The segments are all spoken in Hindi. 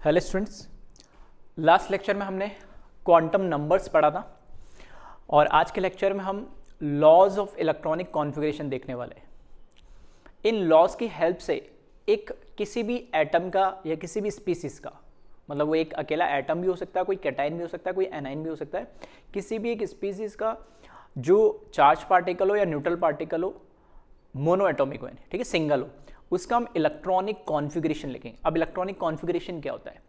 हेलो स्टूडेंट्स, लास्ट लेक्चर में हमने क्वांटम नंबर्स पढ़ा था और आज के लेक्चर में हम लॉज ऑफ इलेक्ट्रॉनिक कॉन्फ़िगरेशन देखने वाले हैं। इन लॉज की हेल्प से एक किसी भी एटम का या किसी भी स्पीसीज का, मतलब वो एक अकेला एटम भी हो सकता है, कोई कैटाइन भी हो सकता है, कोई एनाइन भी हो सकता है, किसी भी एक स्पीसीज का जो चार्ज पार्टिकल हो या न्यूट्रल पार्टिकल हो, मोनो एटॉमिक हो, ठीक है, सिंगल हो, उसका हम इलेक्ट्रॉनिक कॉन्फ़िगरेशन लिखेंगे। अब इलेक्ट्रॉनिक कॉन्फ़िगरेशन क्या होता है?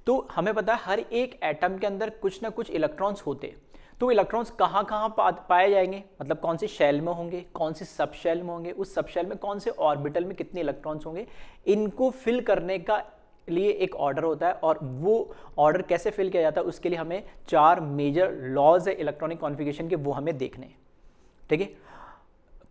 तो हमें पता है हर एक एटम के अंदर कुछ ना कुछ इलेक्ट्रॉन्स होते हैं। तो इलेक्ट्रॉन्स कहाँ कहाँ पाए जाएंगे, मतलब कौन से शेल में होंगे, कौन से सब शेल में होंगे, उस सब शेल में कौन से ऑर्बिटल में कितने इलेक्ट्रॉन्स होंगे, इनको फिल करने का लिए एक ऑर्डर होता है। और वो ऑर्डर कैसे फिल किया जाता है उसके लिए हमें 4 मेजर लॉज है इलेक्ट्रॉनिक कॉन्फ़िगरेशन के, वो हमें देखने हैं। ठीक है,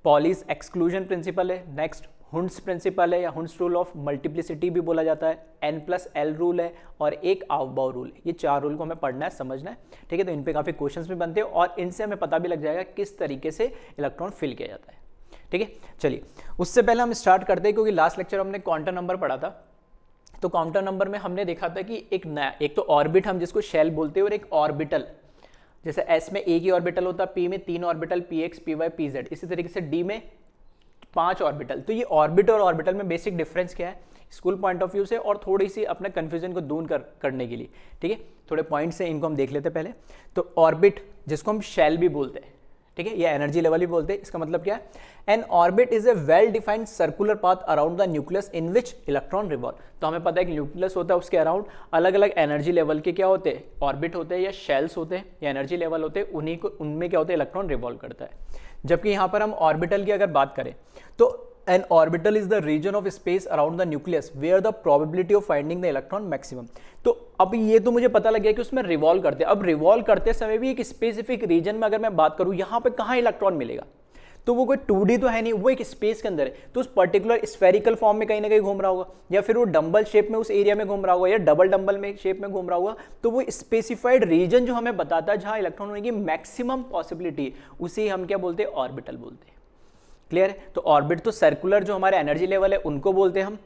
पॉलीज एक्सक्लूजन प्रिंसिपल है, नेक्स्ट हुंड्स प्रिंसिपल है या हुंड्स रूल ऑफ मल्टीप्लिसिटी भी बोला जाता है, N+L रूल है और एक आउबाउ रूल है। ये 4 रूल को हमें पढ़ना है, समझना है। ठीक है, तो इन पे काफ़ी क्वेश्चंस भी बनते हैं और इनसे हमें पता भी लग जाएगा किस तरीके से इलेक्ट्रॉन फिल किया जाता है। ठीक है, चलिए उससे पहले हम स्टार्ट करते हैं, क्योंकि लास्ट लेक्चर हमने क्वांटम नंबर पढ़ा था। तो क्वांटम नंबर में हमने देखा था कि एक तो ऑर्बिट हम जिसको शेल बोलते हैं और एक ऑर्बिटल, जैसे S में एक ही ऑर्बिटल होता है, P में 3 ऑर्बिटल, Px, Py, Pz, इसी तरीके से D में 5 ऑर्बिटल। तो ये ऑर्बिट और ऑर्बिटल में बेसिक डिफरेंस क्या है स्कूल पॉइंट ऑफ व्यू से, और थोड़ी सी अपने कंफ्यूजन को दूर करने के लिए, ठीक है, थोड़े पॉइंट्स हैं, इनको हम देख लेते हैं पहले। तो ऑर्बिट जिसको हम शेल भी बोलते हैं, ठीक है, या एनर्जी लेवल भी बोलते हैं, इसका मतलब क्या है? N orbit is a well defined circular path around the nucleus in which electron revolve. तो हमें पता है कि न्यूक्लियस होता है, उसके अराउंड अलग अलग एनर्जी लेवल के क्या होते हैं, ऑर्बिट होते हैं या शेल्स होते हैं या एनर्जी लेवल होते हैं, उन्हीं को उनमें क्या होता है, इलेक्ट्रॉन रिवॉल्व करता है। जबकि यहाँ पर हम ऑर्बिटल की अगर बात करें तो an orbital is the region of space around the nucleus where the probability of finding the electron maximum। तो अब ये तो मुझे पता लग गया कि उसमें रिवॉल्व करते हैं। अब रिवॉल्व करते समय भी एक स्पेसिफिक रीजन में अगर मैं बात करूं, यहाँ पे कहाँ इलेक्ट्रॉन मिलेगा, तो वो कोई 2D तो है नहीं, वो एक स्पेस के अंदर है। तो उस पर्टिकुलर स्फेरिकल फॉर्म में कहीं ना कहीं घूम रहा होगा, या फिर वो डंबल शेप में उस एरिया में घूम रहा होगा, या डबल डंबल में शेप में घूम रहा होगा। तो वो स्पेसिफाइड रीजन जो हमें बताता है जहाँ इलेक्ट्रॉन होने की मैक्सिमम पॉसिबिलिटी, उसे हम क्या बोलते हैं, ऑर्बिटल बोलते हैं। क्लियर है? तो ऑर्बिट तो सर्कुलर जो हमारे एनर्जी लेवल है उनको बोलते हैं हम,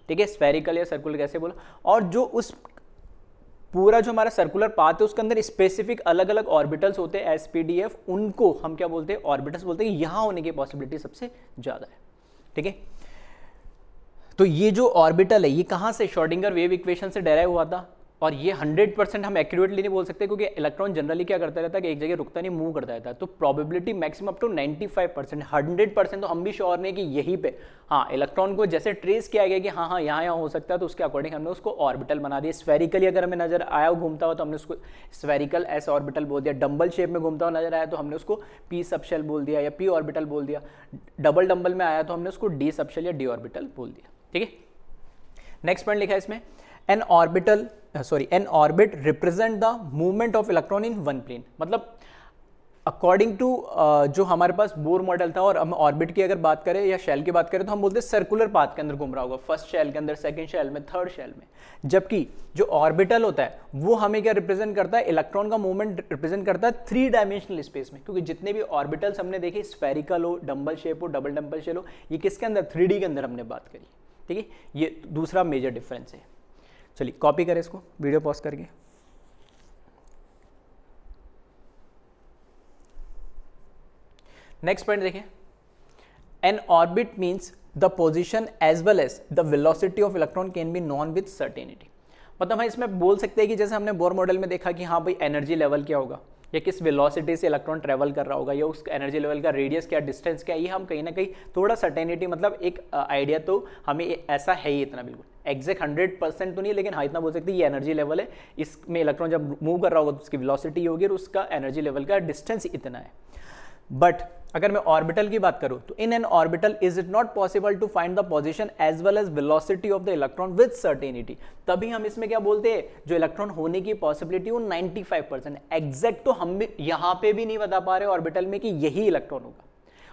ठीक है, स्फेरिकल या सर्कुलर कैसे बोला। और जो उस पूरा जो हमारा सर्कुलर पाथ है उसके अंदर स्पेसिफिक अलग अलग ऑर्बिटल्स होते हैं SPDF, उनको हम क्या बोलते हैं, ऑर्बिटल्स बोलते हैं। यहाँ होने की पॉसिबिलिटी सबसे ज्यादा है। ठीक है, तो ये जो ऑर्बिटल है ये कहाँ से, श्रोडिंगर वेव इक्वेशन से डेराइव हुआ था। और ये 100% हम एक्यूरेटली नहीं बोल सकते, क्योंकि इलेक्ट्रॉन जनरली क्या करता रहता है कि एक जगह रुकता नहीं, मूव करता रहता है। तो प्रोबेबिलिटी मैक्सिमम अप टू 95%, 100% तो हम भी श्योर नहीं कि यहीं पे, हाँ, इलेक्ट्रॉन को जैसे ट्रेस किया गया कि हाँ हाँ यहाँ हो सकता है, तो उसके अकॉर्डिंग हमने उसको ऑर्बिटल बना दिया। स्फेरिकली अगर हमें नजर आया हो घूमता हो तो हमने उसको स्फेरिकल S ऑर्बिटल बोल दिया, डंबल शेप में घूमता हुआ नजर आया तो हमने उसको P सबशेल बोल दिया या P ऑर्बिटल बोल दिया, डबल डंबल में आया तो हमने उसको D सबशेल या D ऑर्बिटल बोल दिया। ठीक है, नेक्स्ट पॉइंट लिखा है इसमें, an orbit represent the movement of electron in one plane। मतलब अकॉर्डिंग टू जो हमारे पास बोर मॉडल था, और हम ऑर्बिट की अगर बात करें या शेल की बात करें तो हम बोलते हैं सर्कुलर पाथ के अंदर घूम रहा होगा, फर्स्ट शेल के अंदर, सेकंड शेल में, थर्ड शेल में। जबकि जो ऑर्बिटल होता है वो हमें क्या रिप्रेजेंट करता है, इलेक्ट्रॉन का मूवमेंट रिप्रेजेंट करता है 3 डायमेंशनल स्पेस में। क्योंकि जितने भी ऑर्बिटल्स हमने देखे, स्फेरिकल हो, डंबल शेप हो, डबल डंबल शेल हो, ये किसके अंदर, 3D के अंदर हमने बात करी। ठीक है, ये दूसरा मेजर डिफरेंस है। चलिए कॉपी करें इसको, वीडियो पॉज करके। नेक्स्ट पॉइंट देखिए, an orbit means the position as well as the velocity of electron can be known with certainty. मतलब हम इसमें बोल सकते हैं कि जैसे हमने बोर मॉडल में देखा कि हाँ भाई एनर्जी लेवल क्या होगा, या किस वेलोसिटी से इलेक्ट्रॉन ट्रेवल कर रहा होगा, या उस एनर्जी लेवल का रेडियस क्या, डिस्टेंस क्या, ये हम कहीं ना कहीं थोड़ा सर्टेनिटी, मतलब एक आइडिया तो हमें ऐसा है ही, इतना बिल्कुल एग्जैक्ट 100% तो नहीं, लेकिन हाँ इतना बोल सकते हैं ये एनर्जी लेवल है, इसमें इलेक्ट्रॉन जब मूव कर रहा होगा तो उसकी वेलोसिटी होगी और उसका एनर्जी लेवल का डिस्टेंस इतना है। बट अगर मैं ऑर्बिटल की बात करूं तो in an orbital is it not possible to find the position as well as velocity of the electron with certainty. तभी हम इसमें क्या बोलते हैं, जो इलेक्ट्रॉन होने की पॉसिबिलिटी वो 95%, एग्जैक्ट तो हम भी यहां पे भी नहीं बता पा रहे ऑर्बिटल में कि यही इलेक्ट्रॉन होगा।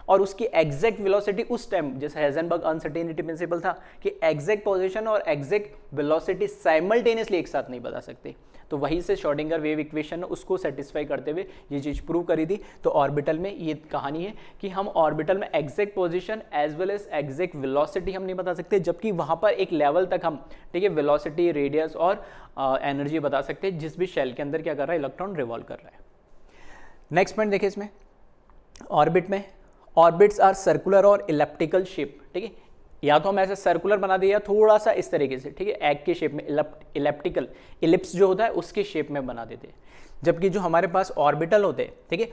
और उसकी एग्जैक्ट वेलोसिटी उस टाइम, जैसे हाइजेनबर्ग अनसर्टेनिटी प्रिंसिपल था कि एग्जैक्ट पोजीशन और एग्जैक्ट वेलोसिटी साइमल्टेनियसली एक साथ नहीं बता सकते, तो वहीं से श्रोडिंगर वेव इक्वेशन उसको सेटिस्फाई करते हुए ये चीज़ प्रूव करी थी। तो ऑर्बिटल में ये कहानी है कि हम ऑर्बिटल में exact position as well as exact velocity हम नहीं बता सकते, जबकि वहाँ पर एक लेवल तक हम, ठीक है, वेलोसिटी, रेडियस और एनर्जी बता सकते हैं जिस भी शेल के अंदर क्या कर रहा है, इलेक्ट्रॉन रिवॉल्व कर रहा है। नेक्स्ट पॉइंट देखिए इसमें, ऑर्बिट में ऑर्बिट्स आर सर्कुलर और इलेप्टिकल शेप, ठीक है, या तो हम ऐसे सर्कुलर बना दिया थोड़ा सा इस तरीके से, ठीक है, एग के शेप में, इलेप्टिकल, इलिप्स जो होता है उसके शेप में बना देते हैं। जबकि जो हमारे पास ऑर्बिटल होते हैं, ठीक है,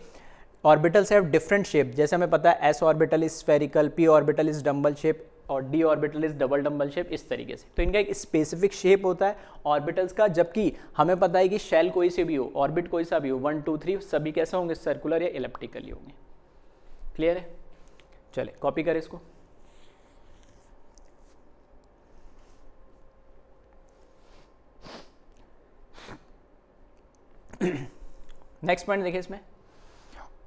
ऑर्बिटल्स हैव डिफरेंट शेप, जैसे हमें पता है S orbital is spherical, P orbital is dumbbell shape और D orbital is double dumbbell shape, इस तरीके से। तो इनका एक स्पेसिफिक शेप होता है ऑर्बिटल्स का, जबकि हमें पता है कि शेल कोई से भी हो, ऑर्बिट कोई सा भी हो, 1 2 3 सभी कैसे होंगे, सर्कुलर या इलेप्टिकल ही होंगे। क्लियर है? चले कॉपी करें इसको। नेक्स्ट पॉइंट देखिए इसमें,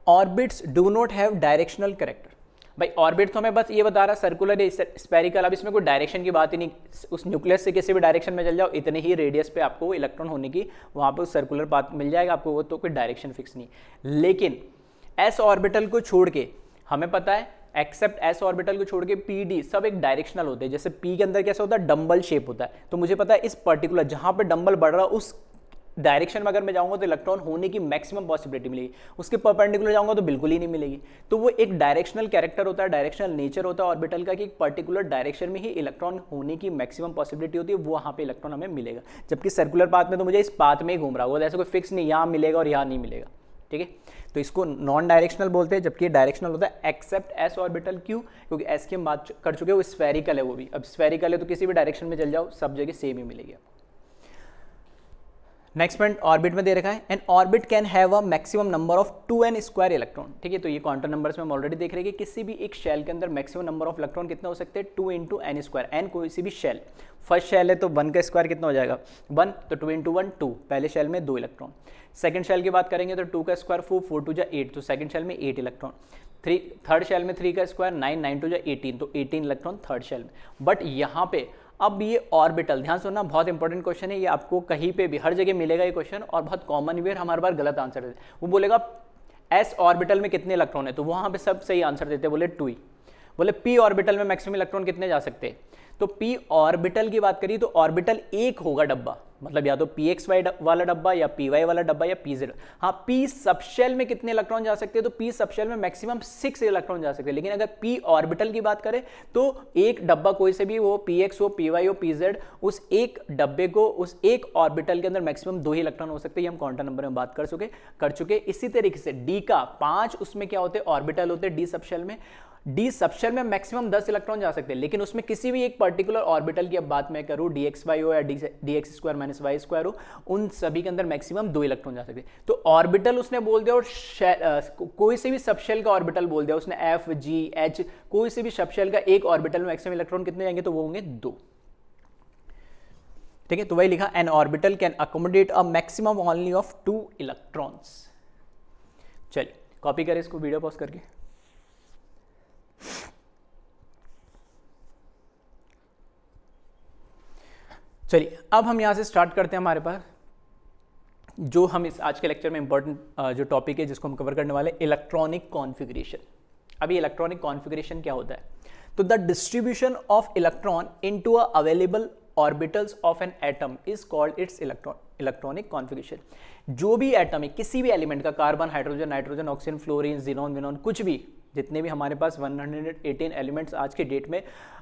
orbits do not have directional character. भाई ऑर्बिट तो हमें बस ये बता रहा है सर्कुलर या स्फेरिकल, अब इसमें कोई डायरेक्शन की बात ही नहीं, उस न्यूक्लियस से किसी भी डायरेक्शन में चल जाओ, इतने ही रेडियस पे आपको इलेक्ट्रॉन होने की वहाँ पे सर्कुलर पाथ मिल जाएगा आपको, वो तो कोई डायरेक्शन फिक्स नहीं। लेकिन एस ऑर्बिटल को छोड़ के हमें पता है, एक्सेप्ट एस ऑर्बिटल को छोड़ के पी डी सब एक डायरेक्शनल होते हैं। जैसे पी के अंदर कैसा होता है, डम्बल शेप होता है, तो मुझे पता है इस पर्टिकुलर जहाँ पे डम्बल बढ़ रहा है उस डायरेक्शन में अगर मैं जाऊंगा तो इलेक्ट्रॉन होने की मैक्सिमम पॉसिबिलिटी मिलेगी, उसके परपेंडिकुलर जाऊंगा तो बिल्कुल ही नहीं मिलेगी। तो वो एक डायरेक्शनल कैरेक्टर होता है, डायरेक्शनल नेचर होता है ऑर्बिटल का कि एक पर्टिकुलर डायरेक्शन में ही इलेक्ट्रॉन होने की मैक्सिमम पॉसिबिलिटी होती है, वो वहाँ पे इलेक्ट्रॉन हमें मिलेगा। जबकि सर्कुलर पाथ में तो मुझे इस पाथ में ही घूम रहा होगा, ऐसा कोई फिक्स नहीं यहाँ मिलेगा और यहाँ नहीं मिलेगा, ठीक है। तो इसको नॉन डायरेक्शनल बोलते हैं, जबकि डायरेक्शनल होता है एक्सेप्ट एस ऑर्बिटल। क्यों? क्योंकि एस की हम बात कर चुके हैं, वो स्फेरिकल है, वो भी अब स्फेरिकल है तो किसी भी डायरेक्शन में चल जाओ सब जगह सेम ही मिलेगी आपको। नेक्स्ट पॉइंट ऑर्बिट में दे रखा है, N orbit can have a maximum number of 2n square electron, ठीक है। तो ये क्वांटम नंबर्स में हम ऑलरेडी देख रहे हैं कि किसी भी एक शेल के अंदर मैक्सिमम नंबर ऑफ इलेक्ट्रॉन कितने हो सकते हैं, 2 × n स्क्वायर, n कोई सी भी शेल, फर्स्ट शेल है तो 1 का स्क्वायर कितना हो जाएगा 1, तो 2 × 1 2, पहले शेल में 2 इलेक्ट्रॉन। सेकंड शेल की बात करेंगे तो 2 का स्क्वायर 4, 4 2 8, तो सेकंड शेल में 8 इलेक्ट्रॉन। थर्ड शेल में 3 का स्क्वायर 9, 9 2 18, तो 18 इलेक्ट्रॉन थर्ड शेल में। बट यहाँ पे अब ये ऑर्बिटल, ध्यान सुनना, बहुत इंपॉर्टेंट क्वेश्चन है ये, आपको कहीं पे भी हर जगह मिलेगा ये क्वेश्चन, और बहुत कॉमन भी है, हमारे बार गलत आंसर देते। वो बोलेगा एस ऑर्बिटल में कितने इलेक्ट्रॉन है, तो वहाँ पे सब सही आंसर देते, बोले 2 ही। बोले पी ऑर्बिटल में मैक्सिमम इलेक्ट्रॉन कितने जा सकते हैं, तो पी ऑर्बिटल की बात करी तो ऑर्बिटल एक होगा डब्बा, मतलब या तो पी एक्स वाई वाला डब्बा या पी वाई वाला डब्बा या पी जेड। हाँ, पी सबशेल में कितने इलेक्ट्रॉन जा सकते हैं, तो पी सबशेल में मैक्सिमम 6 इलेक्ट्रॉन जा सकते हैं। लेकिन अगर पी ऑर्बिटल की बात करें तो एक डब्बा कोई से भी हो, पी एक्स हो, पी वाई हो, पी जेड, उस एक डब्बे को, उस एक ऑर्बिटल के अंदर मैक्सिमम 2 ही इलेक्ट्रॉन हो सकते हैं। ये हम क्वांटम नंबर में बात कर चुके। इसी तरीके से डी का 5 उसमें क्या होते हैं, ऑर्बिटल होते हैं डी सबशेल में। डी सबशेल में मैक्सिमम 10 इलेक्ट्रॉन जा सकते हैं, लेकिन उसमें किसी भी एक पर्टिकुलर ऑर्बिटल की अब बात मैं करूं, डी एक्स वाई हो या D X square minus Y square हो, उन सभी के अंदर मैक्सिमम 2 इलेक्ट्रॉन जा सकते हैं। तो ऑर्बिटल उसने बोल दिया, और कोई से भी सबशेल का ऑर्बिटल बोल दिया उसने, एफ जी एच, कोई से भी सबशेल का एक ऑर्बिटल में मैक्सिमम इलेक्ट्रॉन कितने जाएंगे, तो वो होंगे 2, ठीक है। तो वही लिखा, N orbital can accommodate a maximum only of 2 electrons. चलिए कॉपी करें इसको वीडियो पॉज करके। चलिए अब हम यहां से स्टार्ट करते हैं। हमारे पास जो हम इस आज के लेक्चर में इंपॉर्टेंट जो टॉपिक है जिसको हम कवर करने वाले, इलेक्ट्रॉनिक कॉन्फ़िगरेशन। अभी इलेक्ट्रॉनिक कॉन्फ़िगरेशन क्या होता है, तो the distribution of electron into a available orbitals of an atom is called its electronic configuration. जो भी एटम है किसी भी एलिमेंट का, carbon, hydrogen, nitrogen, oxygen, fluorine, xenon, विनोन, कुछ भी, जितने भी हमारे पास 118 एलिमेंट्स आज के डेट में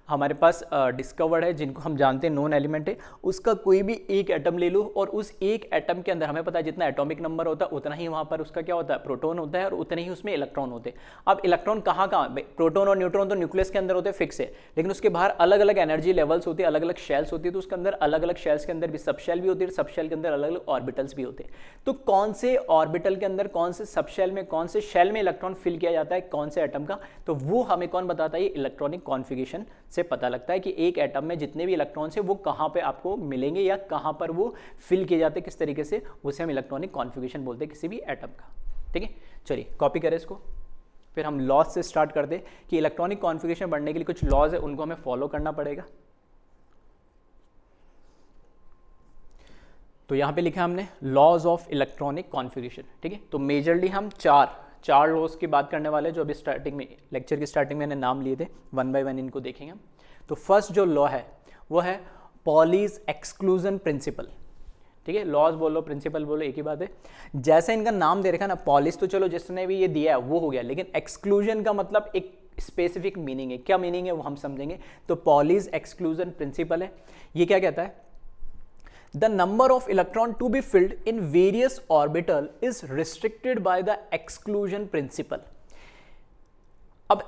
हमारे पास डिस्कवर्ड है, जिनको हम जानते हैं नोन एलिमेंट है, उसका कोई भी एक एटम ले लो और उस एक एटम के अंदर हमें पता है जितना एटॉमिक नंबर होता है उतना ही वहाँ पर उसका क्या होता है, प्रोटॉन होता है, और उतने ही उसमें इलेक्ट्रॉन होते हैं। अब इलेक्ट्रॉन कहाँ, प्रोटॉन और न्यूट्रॉन तो न्यूक्लियस के अंदर होते हैं फिक्स है, लेकिन उसके बाहर अलग अलग एनर्जी लेवल्स होती है, अलग अलग शेल्स होती है, तो उसके अंदर अलग अलग शेल्स के अंदर भी सब शेल भी होती है, सब शेल के अंदर अलग अलग ऑर्बिटल्स भी होते हैं। तो कौन से ऑर्बिटल के अंदर, कौन से सब शेल में, कौन से शेल में इलेक्ट्रॉन फिल किया जाता है, कौन से एटम का, तो वो हमें कौन बताता है, इलेक्ट्रॉनिक कॉन्फ़िगरेशन से पता लगता है कि एक एटम में जितने भी इलेक्ट्रॉन्स हैं वो कहां पे आपको मिलेंगे या कहां पर वो फिल किए जाते हैं, किस तरीके से, उसे हम इलेक्ट्रॉनिक कॉन्फ़िगरेशन बोलते हैं किसी भी एटम का, ठीक है। चलिए कॉपी करें इसको, फिर हम लॉज से स्टार्ट कर दे कि इलेक्ट्रॉनिक कॉन्फ़िगरेशन बढ़ने के लिए कुछ लॉज है, उनको हमें फॉलो करना पड़ेगा। तो यहाँ पे लिखा हमने लॉज ऑफ इलेक्ट्रॉनिक कॉन्फ़िगरेशन, ठीक है। तो मेजरली हम चार लॉज की बात करने वाले, जो अभी स्टार्टिंग में लेक्चर की स्टार्टिंग में मैंने नाम लिए थे, वन बाय वन इनको देखेंगे हम। तो फर्स्ट जो लॉ है वो है पॉलीज एक्सक्लूजन प्रिंसिपल, ठीक है। लॉज बोलो प्रिंसिपल बोलो एक ही बात है। जैसे इनका नाम दे रखा ना, पॉलिस तो चलो जिसने भी ये दिया है वो हो गया, लेकिन एक्सक्लूजन का मतलब एक स्पेसिफिक मीनिंग है। क्या मीनिंग है वो हम समझेंगे। तो पॉलीज एक्सक्लूजन प्रिंसिपल है, ये क्या कहता है, the number of electron to be filled in various orbital is restricted by the exclusion principle. अब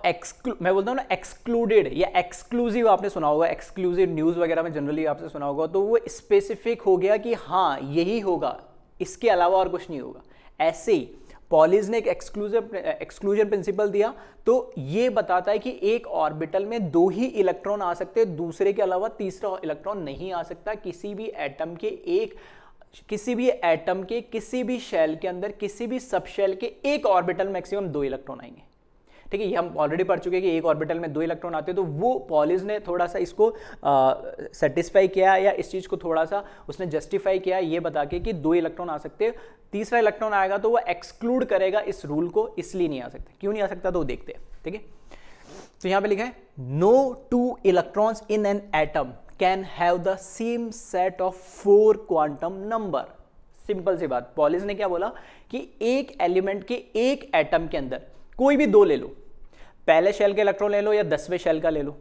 मैं बोलता हूं ना एक्सक्लूडेड या एक्सक्लूसिव, आपने सुना होगा एक्सक्लूसिव न्यूज वगैरह में जनरली आपसे सुना होगा, तो वो स्पेसिफिक हो गया कि हाँ यही होगा, इसके अलावा और कुछ नहीं होगा। ऐसे ही पॉलीज ने एक एक्सक्लूजन प्रिंसिपल दिया, तो ये बताता है कि एक ऑर्बिटल में दो ही इलेक्ट्रॉन आ सकते हैं, दूसरे के अलावा तीसरा इलेक्ट्रॉन नहीं आ सकता। किसी भी एटम के किसी भी शेल के अंदर, किसी भी सब शेल के एक ऑर्बिटल मैक्सिमम दो इलेक्ट्रॉन आएंगे, ठीक है। ये हम ऑलरेडी पढ़ चुके हैं कि एक ऑर्बिटल में दो इलेक्ट्रॉन आते हैं। तो वो पॉलीज ने थोड़ा सा इसको सेटिस्फाई किया, या इस चीज को थोड़ा सा उसने जस्टिफाई किया ये बता के कि दो इलेक्ट्रॉन आ सकते हैं, तीसरा इलेक्ट्रॉन आएगा तो वो एक्सक्लूड करेगा इस रूल को, इसलिए नहीं आ सकते। क्यों नहीं आ सकता तो देखते हैं, ठीक है। तो यहां पे लिखा है no two electrons in an atom can have the same set of 4 quantum number. Simple सी बात, पॉलीज ने क्या बोला कि एक एलिमेंट के एक एटम के अंदर कोई भी दो ले लो, पहले शेल के इलेक्ट्रॉन ले लो या 10वें शेल का ले लो,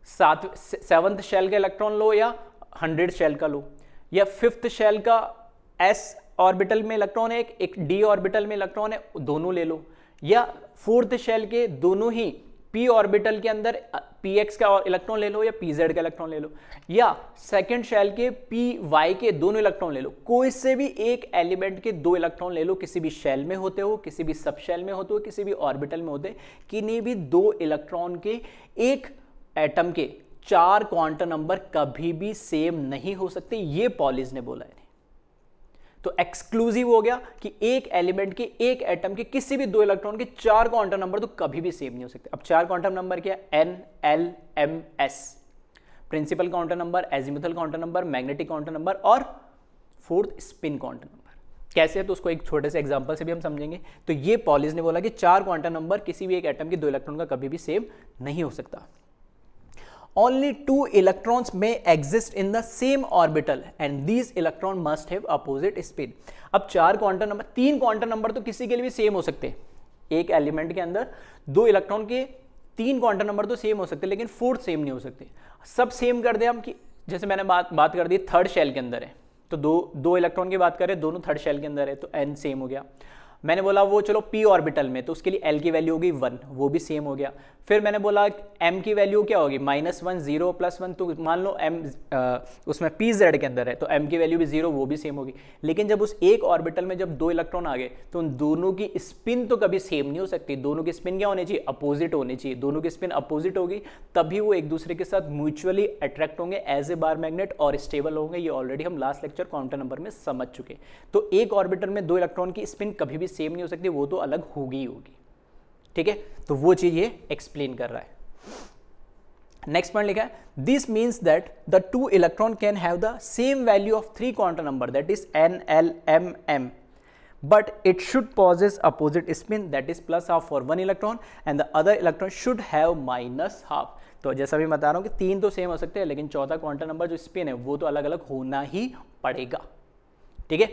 7th शेल का इलेक्ट्रॉन लो या 100 शेल का लो, या 5th शेल का s ऑर्बिटल में इलेक्ट्रॉन है, एक d ऑर्बिटल में इलेक्ट्रॉन है, दोनों ले लो, या 4th शेल के दोनों ही p ऑर्बिटल के अंदर px का इलेक्ट्रॉन ले लो या pz का इलेक्ट्रॉन ले लो, या 2nd शेल के py के दोनों इलेक्ट्रॉन ले लो। कोई से भी एक एलिमेंट के दो इलेक्ट्रॉन ले लो, किसी भी शेल में होते हो, किसी भी सब शेल में होते हो, किसी भी ऑर्बिटल में होते, किन्हीं भी दो इलेक्ट्रॉन के एक एटम के 4 क्वांटम नंबर कभी भी सेम नहीं हो सकते, ये पॉलीज ने बोला है। तो एक्सक्लूसिव हो गया कि एक एलिमेंट के एक एटम के किसी भी दो इलेक्ट्रॉन के 4 क्वांटम नंबर तो कभी भी सेम नहीं हो सकते। अब 4 क्वांटम नंबर क्या है, n, l, m, s, principal quantum number, azimuthal quantum number, magnetic quantum number और 4th स्पिन क्वांटम नंबर। कैसे है तो उसको एक छोटे से एग्जांपल से भी हम समझेंगे। तो ये पॉलीज ने बोला कि 4 क्वांटम नंबर किसी भी एक एटम के दो इलेक्ट्रॉन का कभी भी सेम नहीं हो सकता। Only 2 electrons may exist in the same orbital and these electrons must have opposite spin। अब 4 क्वांटम नंबर, 3 क्वांटम नंबर तो किसी के लिए भी सेम हो सकते हैं। एक एलिमेंट के अंदर दो इलेक्ट्रॉन के 3 क्वांटम नंबर तो सेम हो सकते हैं, लेकिन 4th सेम नहीं हो सकते। सब सेम कर दे हम कि जैसे मैंने बात कर दी 3rd शेल के अंदर है, तो दो इलेक्ट्रॉन की बात करें, दोनों 3rd शेल के अंदर है, तो n सेम हो गया। मैंने बोला वो चलो p ऑर्बिटल में, तो उसके लिए l की वैल्यू होगी 1, वो भी सेम हो गया। फिर मैंने बोला m की वैल्यू क्या होगी, -1, 0, +1, तो मान लो m उसमें pz के अंदर है, तो m की वैल्यू भी 0, वो भी सेम होगी। लेकिन जब उस एक ऑर्बिटल में जब दो इलेक्ट्रॉन आ गए, तो उन दोनों की स्पिन तो कभी सेम नहीं हो सकती। दोनों की स्पिन क्या होनी चाहिए, अपोजिट होनी चाहिए। दोनों की स्पिन अपोजिट होगी तभी वो एक दूसरे के साथ म्यूचुअली अट्रैक्ट होंगे एज ए बार मैग्नेट और स्टेबल होंगे। ये ऑलरेडी हम लास्ट लेक्चर क्वांटम नंबर में समझ चुके। तो एक ऑर्बिटल में दो इलेक्ट्रॉन की स्पिन कभी भी सेम नहीं हो सकती, वो तो अलग होगी। ठीक है, तो वो चीज ये एक्सप्लेन कर रहा है। नेक्स्ट पॉइंट लिखा है, this means that the two electron can have the same value of 3 quantum number, that is n, l, m, m, but it should possess opposite spin, that is +12 for one electron and the other electron should have -12। तो जैसा भी बता रहा हूं कि 3 तो सेम हो सकते हैं, लेकिन चौथा क्वांटम नंबर जो स्पिन है वो तो अलग अलग होना ही पड़ेगा। ठीक है,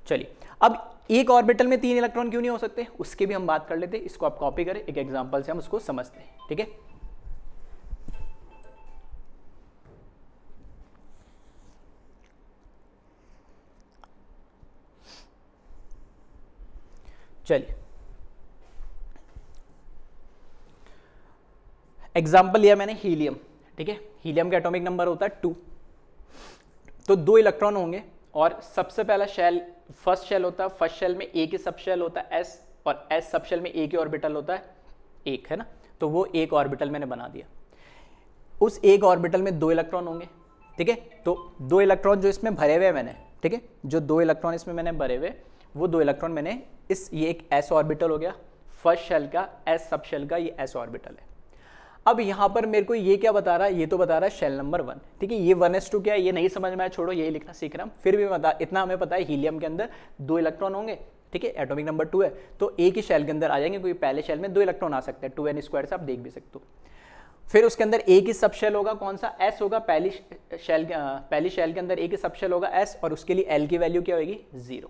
चलिए अब एक ऑर्बिटल में 3 इलेक्ट्रॉन क्यों नहीं हो सकते, उसकी भी हम बात कर लेते हैं। इसको आप कॉपी करें, एक एग्जांपल से हम उसको समझते हैं। ठीक है, चलिए एग्जांपल लिया मैंने हीलियम। ठीक है, हीलियम का एटॉमिक नंबर होता है 2। तो 2 इलेक्ट्रॉन होंगे और सबसे पहला शेल फर्स्ट शेल होता है, फर्स्ट शेल में एक ही सब शेल होता है s, और s सब शेल में एक ही ऑर्बिटल होता है 1, है ना। तो वो एक ऑर्बिटल मैंने बना दिया। उस एक ऑर्बिटल में 2 इलेक्ट्रॉन होंगे। ठीक है, तो 2 इलेक्ट्रॉन जो इसमें भरे हुए मैंने, ठीक है, जो 2 इलेक्ट्रॉन इसमें मैंने भरे हुए, वो 2 इलेक्ट्रॉन मैंने ये एक s ऑर्बिटल हो गया, फर्स्ट शेल का, एस सब शेल का ये एस ऑर्बिटल है। अब यहाँ पर मेरे को ये क्या बता रहा है, ये तो बता रहा है शेल नंबर 1, ठीक है। ये 1s2 क्या है ये नहीं समझ में आया, छोड़ो, यही लिखना सीख रहा हूँ। फिर भी बता, इतना हमें पता है हीलियम के अंदर 2 इलेक्ट्रॉन होंगे, ठीक है, एटॉमिक नंबर 2 है, तो एक ही शेल के अंदर आ जाएंगे, क्योंकि पहले शेल में 2 इलेक्ट्रॉन आ सकते हैं, 2n² से आप देख भी सकते हो। फिर उसके अंदर एक ही सब शेल होगा, कौन सा, एस होगा, पहली शेल के अंदर एक ही सब शेल होगा एस, और उसके लिए एल की वैल्यू क्या होगी, 0,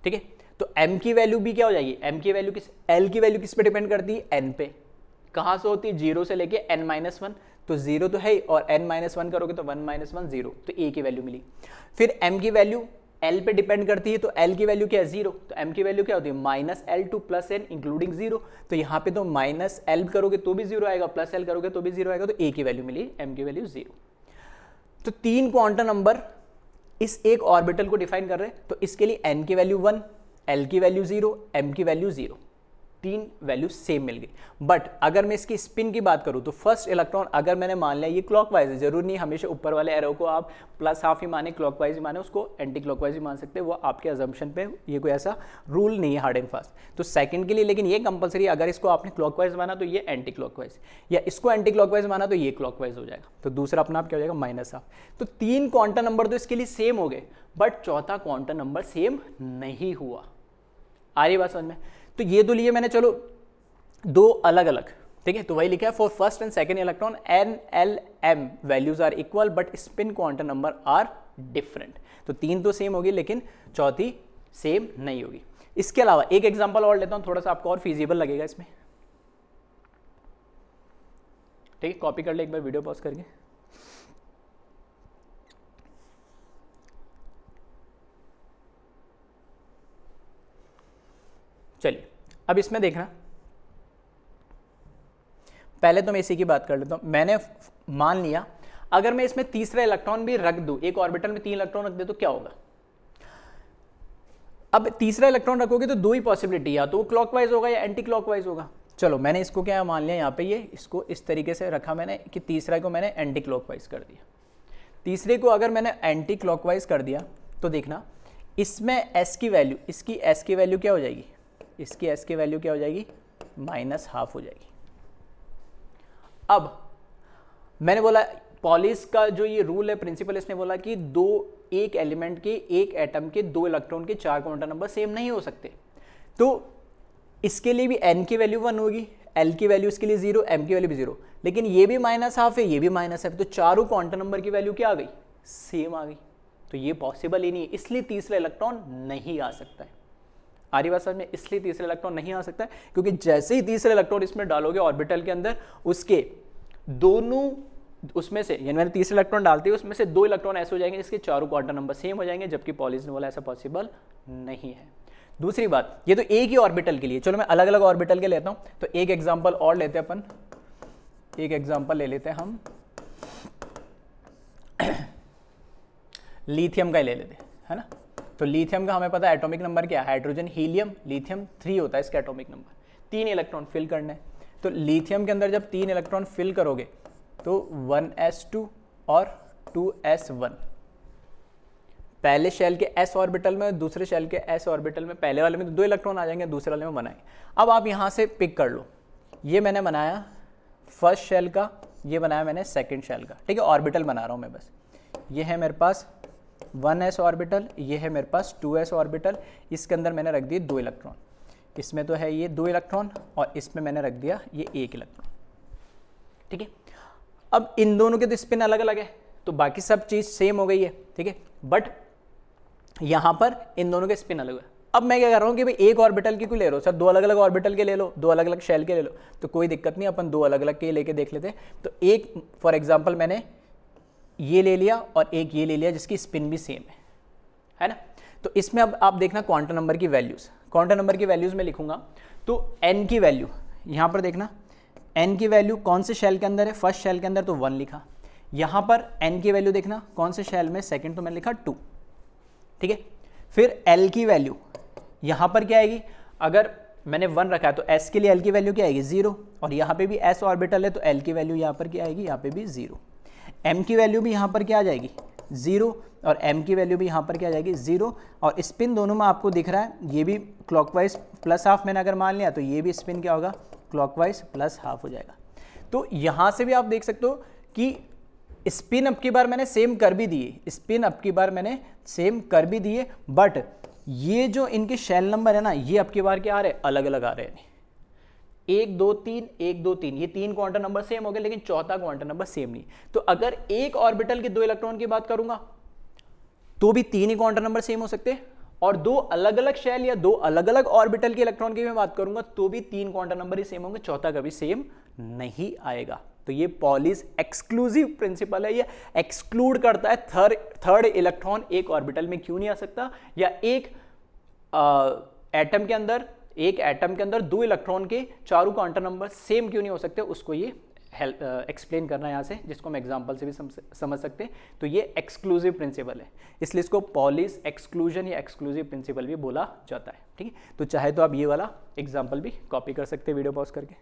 ठीक है। तो एम की वैल्यू भी क्या हो जाएगी, एम की वैल्यू किस, एल की वैल्यू किस पे डिपेंड करती है, एन पे। कहाँ से होती है, 0 से लेके n-1, तो 0 तो है ही, और n-1 करोगे तो 1 - 1 0, तो a की वैल्यू मिली। फिर m की वैल्यू l पे डिपेंड करती है, तो l की वैल्यू क्या है, 0, तो m की वैल्यू क्या होती है, -L2 + n इंक्लूडिंग 0, तो यहाँ पे तो -L करोगे तो भी 0 आएगा, +L करोगे तो भी 0 आएगा, तो a की वैल्यू मिली, m की वैल्यू 0। तो 3 क्वांटम नंबर इस एक ऑर्बिटल को डिफाइन कर रहे हैं, तो इसके लिए n की वैल्यू 1, l की वैल्यू 0, m की वैल्यू 0, 3 वैल्यू सेम मिल गई। बट अगर मैं इसकी स्पिन की बात करूं तो फर्स्ट इलेक्ट्रॉन अगर मैंने मान लिया ये क्लॉकवाइज है, जरूर नहीं हमेशा ऊपर वाले एरो को आप +½ ही माने, क्लॉकवाइज ही माने, उसको एंटी क्लॉकवाइज भी मान सकते हैं, वो आपके अजम्पशन पे, ये कोई ऐसा रूल नहीं है हार्ड एंड फास्ट। तो सेकंड के लिए लेकिन ये कंपलसरी, अगर इसको आपने क्लॉकवाइज माना तो ये एंटी क्लॉकवाइज, या इसको एंटी क्लॉकवाइज माना तो ये क्लॉकवाइज हो जाएगा, तो दूसरा अपना आप क्या हो जाएगा, -½ तो 3 क्वांटम नंबर तो इसके लिए सेम हो गए, बट चौथा क्वांटम नंबर सेम नहीं हुआ। आ रही बात समझ में। तो ये तो लिए मैंने, चलो 2 अलग अलग, ठीक है, तो वही लिखा है, for first and second electron n, l, m values are equal but spin quantum number are different. तो 3 तो सेम होगी लेकिन चौथी सेम नहीं होगी। इसके अलावा एक एग्जांपल और लेता हूं, थोड़ा सा आपको और फिजिबल लगेगा इसमें, ठीक है, कॉपी कर ले एक बार वीडियो पॉज करके। चलिए अब इसमें देखना, पहले तो मैं इसी की बात कर लेता हूं। मैंने मान लिया अगर मैं इसमें तीसरा इलेक्ट्रॉन भी रख दूं, एक ऑर्बिटल में 3 इलेक्ट्रॉन रख दे तो क्या होगा। अब तीसरा इलेक्ट्रॉन रखोगे तो 2 ही पॉसिबिलिटी, या तो वो क्लॉकवाइज होगा या एंटी क्लॉकवाइज होगा। चलो मैंने इसको क्या मान लिया, यहाँ पे ये इसको इस तरीके से रखा मैंने कि तीसरा को मैंने एंटी क्लॉकवाइज कर दिया। तीसरे को अगर मैंने एंटी क्लॉकवाइज कर दिया तो देखना इसमें एस की वैल्यू, इसकी एस की वैल्यू क्या हो जाएगी, इसकी एस की वैल्यू क्या हो जाएगी, -½ हो जाएगी। अब मैंने बोला पॉलिस का जो ये रूल है, प्रिंसिपल, इसने बोला कि एक एलिमेंट के, एक एटम के 2 इलेक्ट्रॉन के 4 क्वांटम नंबर सेम नहीं हो सकते। तो इसके लिए भी n की वैल्यू 1 होगी, l की वैल्यू इसके लिए 0, m की वैल्यू भी 0, लेकिन ये भी -½ है, ये भी -½ तो चारों क्वांटम नंबर की वैल्यू क्या आ गई, सेम आ गई। तो ये पॉसिबल ही नहीं है, इसलिए तीसरा इलेक्ट्रॉन नहीं आ सकता है। आ रही बात समझ में, इसलिए तीसरा इलेक्ट्रॉन नहीं आ सकता है, क्योंकि जैसे ही तीसरा इलेक्ट्रॉन इसमें डालोगे ऑर्बिटल के अंदर, उसके दोनों, उसमें से, यानी मैंने तीसरा इलेक्ट्रॉन डालते हैं उसमें से 2 इलेक्ट्रॉन ऐसे हो जाएंगे जिसके चारों क्वांटम नंबर सेम हो जाएंगे, जबकि पॉलिस ने बोला ऐसा पॉसिबल नहीं है। दूसरी बात, ये तो एक ही ऑर्बिटल के लिए, चलो मैं अलग अलग ऑर्बिटल के लेता हूं, तो एक एग्जांपल और लेते हैं अपन, एक एग्जांपल ले लेते हैं हम लिथियम का ले लेते हैं, है ना। तो लिथियम का हमें पता है एटॉमिक नंबर क्या है, हाइड्रोजन हीलियम लिथियम 3 होता है इसका एटॉमिक नंबर, 3 इलेक्ट्रॉन फिल करने हैं। तो लिथियम के अंदर जब 3 इलेक्ट्रॉन फिल करोगे तो 1s2 और 2s1, पहले शेल के s ऑर्बिटल में, दूसरे शेल के s ऑर्बिटल में, पहले वाले में तो 2 इलेक्ट्रॉन आ जाएंगे, दूसरे वाले में बनाए। अब आप यहाँ से पिक कर लो, ये मैंने बनाया फर्स्ट शेल का, ये बनाया मैंने सेकंड शेल का, ठीक है, ऑर्बिटल बना रहा हूँ मैं बस। ये है मेरे पास 1s ऑर्बिटल, ये है मेरे पास 2s ऑर्बिटल, इसके अंदर मैंने रख दिए 2 इलेक्ट्रॉन, इसमें तो है ये 2 इलेक्ट्रॉन और इसमें मैंने रख दिया ये 1 इलेक्ट्रॉन, ठीक है। अब इन दोनों के तो स्पिन अलग अलग है, तो बाकी सब चीज़ सेम हो गई है, ठीक है, बट यहाँ पर इन दोनों के स्पिन अलग है। अब मैं क्या कर रहा हूँ कि भाई एक ऑर्बिटल की क्यों ले रहे हो सर, 2 अलग अलग ऑर्बिटल के ले लो, 2 अलग अलग शेल के ले लो, तो कोई दिक्कत नहीं, अपन 2 अलग अलग के लेके देख लेते हैं। तो एक फॉर एग्जाम्पल मैंने ये ले लिया और एक ये ले लिया जिसकी स्पिन भी सेम है ना। तो इसमें अब आप देखना क्वांटम नंबर की वैल्यूज़, क्वांटम नंबर की वैल्यूज़ में लिखूंगा तो n की वैल्यू, यहाँ पर देखना n की वैल्यू कौन से शेल के अंदर है, फर्स्ट शेल के अंदर तो 1 लिखा, यहाँ पर n की वैल्यू देखना कौन से शेल में, सेकंड तो मैंने लिखा 2, ठीक है। फिर l की वैल्यू यहाँ पर क्या आएगी, अगर मैंने 1 रखा है तो s के लिए l की वैल्यू क्या आएगी 0, और यहाँ पे भी s ऑर्बिटल है तो l की वैल्यू यहाँ पर क्या आएगी, यहाँ पे भी 0। m की वैल्यू भी यहाँ पर क्या आ जाएगी 0 और m की वैल्यू भी यहाँ पर क्या आ जाएगी 0। और स्पिन दोनों में आपको दिख रहा है, ये भी क्लॉकवाइज प्लस हाफ मैंने अगर मान लिया तो ये भी स्पिन क्या होगा, क्लॉकवाइज प्लस हाफ हो जाएगा। तो यहाँ से भी आप देख सकते हो कि स्पिन अब की बार मैंने सेम कर भी दिए, स्पिन अब की बार मैंने सेम कर भी दिए, बट ये जो इनके शेल नंबर है ना, ये अब की बार क्या आ रहे हैं, अलग अलग आ रहे हैं। 1 2 3 1 2 3, ये 3 क्वांटम नंबर सेम हो गए, लेकिन चौथा क्वांटम नंबर सेम नहीं। तो अगर एक ऑर्बिटल के 2 इलेक्ट्रॉन की बात करूंगा तो भी 3 ही क्वांटम नंबर सेम हो सकते हैं, और 2 अलग अलग शेल या 2 अलग अलग ऑर्बिटल के इलेक्ट्रॉन की मैं बात करूंगा तो भी 3 क्वांटम नंबर ही सेम होंगे, चौथा कभी सेम नहीं आएगा। तो ये पॉलीज एक्सक्लूसिव प्रिंसिपल है, ये एक्सक्लूड करता है थर्ड इलेक्ट्रॉन एक ऑर्बिटल में क्यों नहीं आ सकता, या एक एटम के अंदर 2 इलेक्ट्रॉन के चारों क्वांटम नंबर सेम क्यों नहीं हो सकते, उसको ये एक्सप्लेन करना है यहाँ से, जिसको हम एग्जांपल से भी समझ सकते हैं। तो ये एक्सक्लूसिव प्रिंसिपल है, इसलिए इसको पॉलीज एक्सक्लूजन या एक्सक्लूसिव प्रिंसिपल भी बोला जाता है। ठीक है, तो चाहे तो आप ये वाला एग्जांपल भी कॉपी कर सकते हैं वीडियो पॉज करके।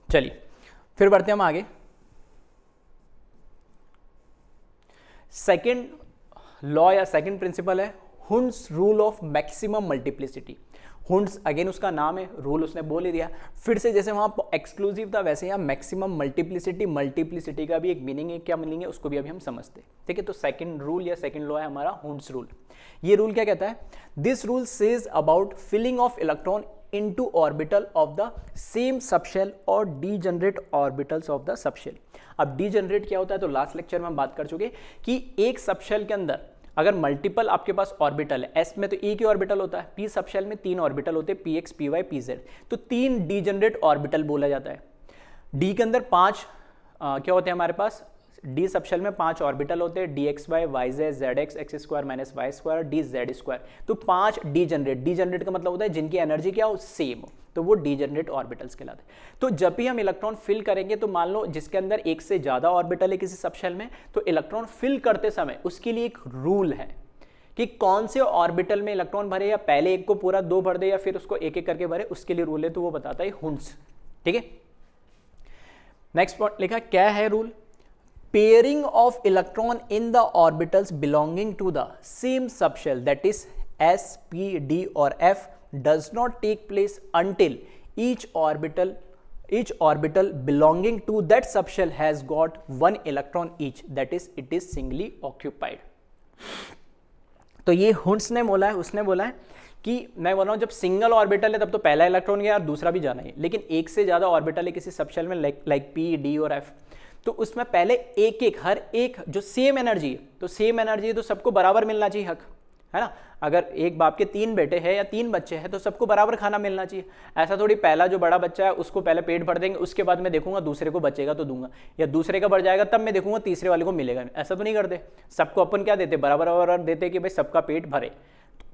चलिए फिर बढ़ते हैं हम आगे। सेकेंड लॉ या सेकेंड प्रिंसिपल है Hund's rule of maximum multiplicity. Hund's again उसका नाम है, रूल उसने बोल ही दिया। फिर से जैसे वहां एक्सक्लूसिव था वैसे यहाँ मैक्सिमम मल्टीप्लिसिटी, मल्टीप्लिसिटी का भी एक मीनिंग है, क्या मीनिंग है उसको भी अभी हम समझते हैं। ठीक है, तो सेकंड रूल या सेकंड लॉ है हमारा हुंड्स रूल। ये रूल क्या कहता है, this rule says about filling of electron into orbital of the same subshell और degenerate orbitals of the subshell. अब डीजनरेट क्या होता है, तो लास्ट लेक्चर में हम बात कर चुके कि एक सबशेल के अंदर अगर मल्टीपल आपके पास ऑर्बिटल है, एस में तो एक ही ऑर्बिटल होता है, पी सबशेल में 3 ऑर्बिटल होते हैं, P X P Y P Z, तो 3 डीजनरेट ऑर्बिटल बोला जाता है। डी के अंदर 5 क्या होते हैं हमारे पास, डी सबशेल में 5 ऑर्बिटल होते हैं, D X Y Y Z Z X X square minus Y square D Z square, तो 5 डीजनरेट। डीजनरेट का मतलब होता है जिनकी एनर्जी क्या हो, सेम हो, तो वो डीजनरेट ऑर्बिटल्स कहलाते हैं। तो जब भी हम इलेक्ट्रॉन फिल करेंगे तो मान लो जिसके अंदर एक से ज्यादा ऑर्बिटल है किसी सबशेल में, तो इलेक्ट्रॉन फिल करते समय उसके लिए एक रूल है कि कौन से ऑर्बिटल में इलेक्ट्रॉन भरे, या पहले एक को पूरा 2 भर दे या फिर उसको एक एक करके भरे, उसके लिए रूल है, तो वो बताता है हुंड्स। ठीक है, नेक्स्ट पॉइंट लिखा क्या है rule, pairing of electron in the orbitals belonging to the same subshell that is S P D और F does not take place until each orbital belonging to that subshell has got 1 electron each, that is it is singly occupied। तो ये हुंड्स ने बोला है, उसने बोला है कि मैं बोल रहा हूं जब सिंगल ऑर्बिटल है तब तो पहला इलेक्ट्रॉन गया और दूसरा भी जाना है, लेकिन एक से ज्यादा ऑर्बिटल है किसी सबशेल में लाइक पी डी और एफ, तो उसमें पहले एक एक हर एक जो सेम एनर्जी है, तो सेम एनर्जी है तो सबको बराबर मिलना चाहिए हक, है ना। अगर एक बाप के 3 बेटे हैं या 3 बच्चे हैं तो सबको बराबर खाना मिलना चाहिए। ऐसा थोड़ी पहला जो बड़ा बच्चा है उसको पहले पेट भर देंगे, उसके बाद मैं देखूंगा दूसरे को बचेगा तो दूंगा, या दूसरे का बढ़ जाएगा तब मैं देखूंगा तीसरे वाले को मिलेगा, ऐसा तो नहीं करते। सबको अपन क्या देते, बराबर बराबर देते कि भाई सबका पेट भरे,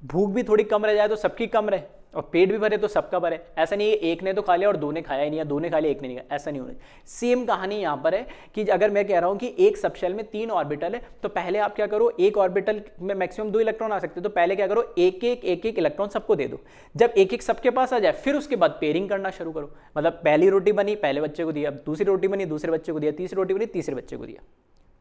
भूख भी थोड़ी कम रह जाए तो सबकी कम रहे, और पेट भी भरे तो सबका भरे। ऐसा नहीं है एक ने तो खा लिया और 2 ने खाया ही नहीं, या 2 ने खा लिया 1 ने नहीं खाया, ऐसा नहीं होना। सेम कहानी यहाँ पर है कि अगर मैं कह रहा हूँ कि एक सबशेल में 3 ऑर्बिटल है, तो पहले आप क्या करो, एक ऑर्बिटल में मैक्सिमम 2 इलेक्ट्रॉन आ सकते हैं, तो पहले क्या करो एक एक इलेक्ट्रॉन सबको दे दो। जब एक एक सबके पास आ जाए फिर उसके बाद पेयरिंग करना शुरू करो, मतलब पहली रोटी बनी पहले बच्चे को दिया, दूसरी रोटी बनी दूसरे बच्चे को दिया, तीसरी रोटी बनी तीसरे बच्चे को दिया,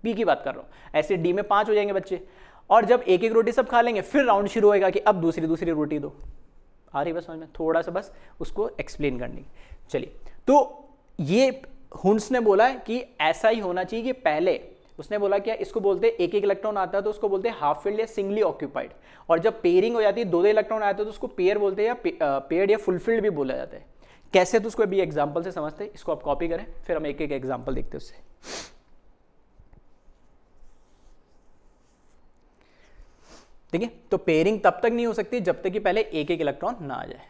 पी की बात कर रहा हूँ। ऐसे डी में 5 हो जाएंगे बच्चे, और जब एक एक रोटी सब खा लेंगे फिर राउंड शुरू होएगा कि अब दूसरी रोटी दो। आ रही बस समझ में, थोड़ा सा बस उसको एक्सप्लेन करने की। चलिए, तो ये हुंड्स ने बोला है कि ऐसा ही होना चाहिए कि पहले उसने बोला क्या, इसको बोलते हैं एक एक इलेक्ट्रॉन आता है तो उसको बोलते हैं हाफ फिल्ड या सिंगली ऑक्यूपाइड, और जब पेयरिंग हो जाती है 2 इलेक्ट्रॉन आते हैं तो उसको पेयर बोलते हैं, या पेयर्ड या फुलफिल्ड भी बोला जाता है। कैसे, तो उसको अभी एग्जाम्पल से समझते हैं, इसको आप कॉपी करें फिर हम एक एक एग्जाम्पल देखते हैं उससे। ठीक है, तो पेयरिंग तब तक नहीं हो सकती जब तक कि पहले एक एक इलेक्ट्रॉन ना आ जाए।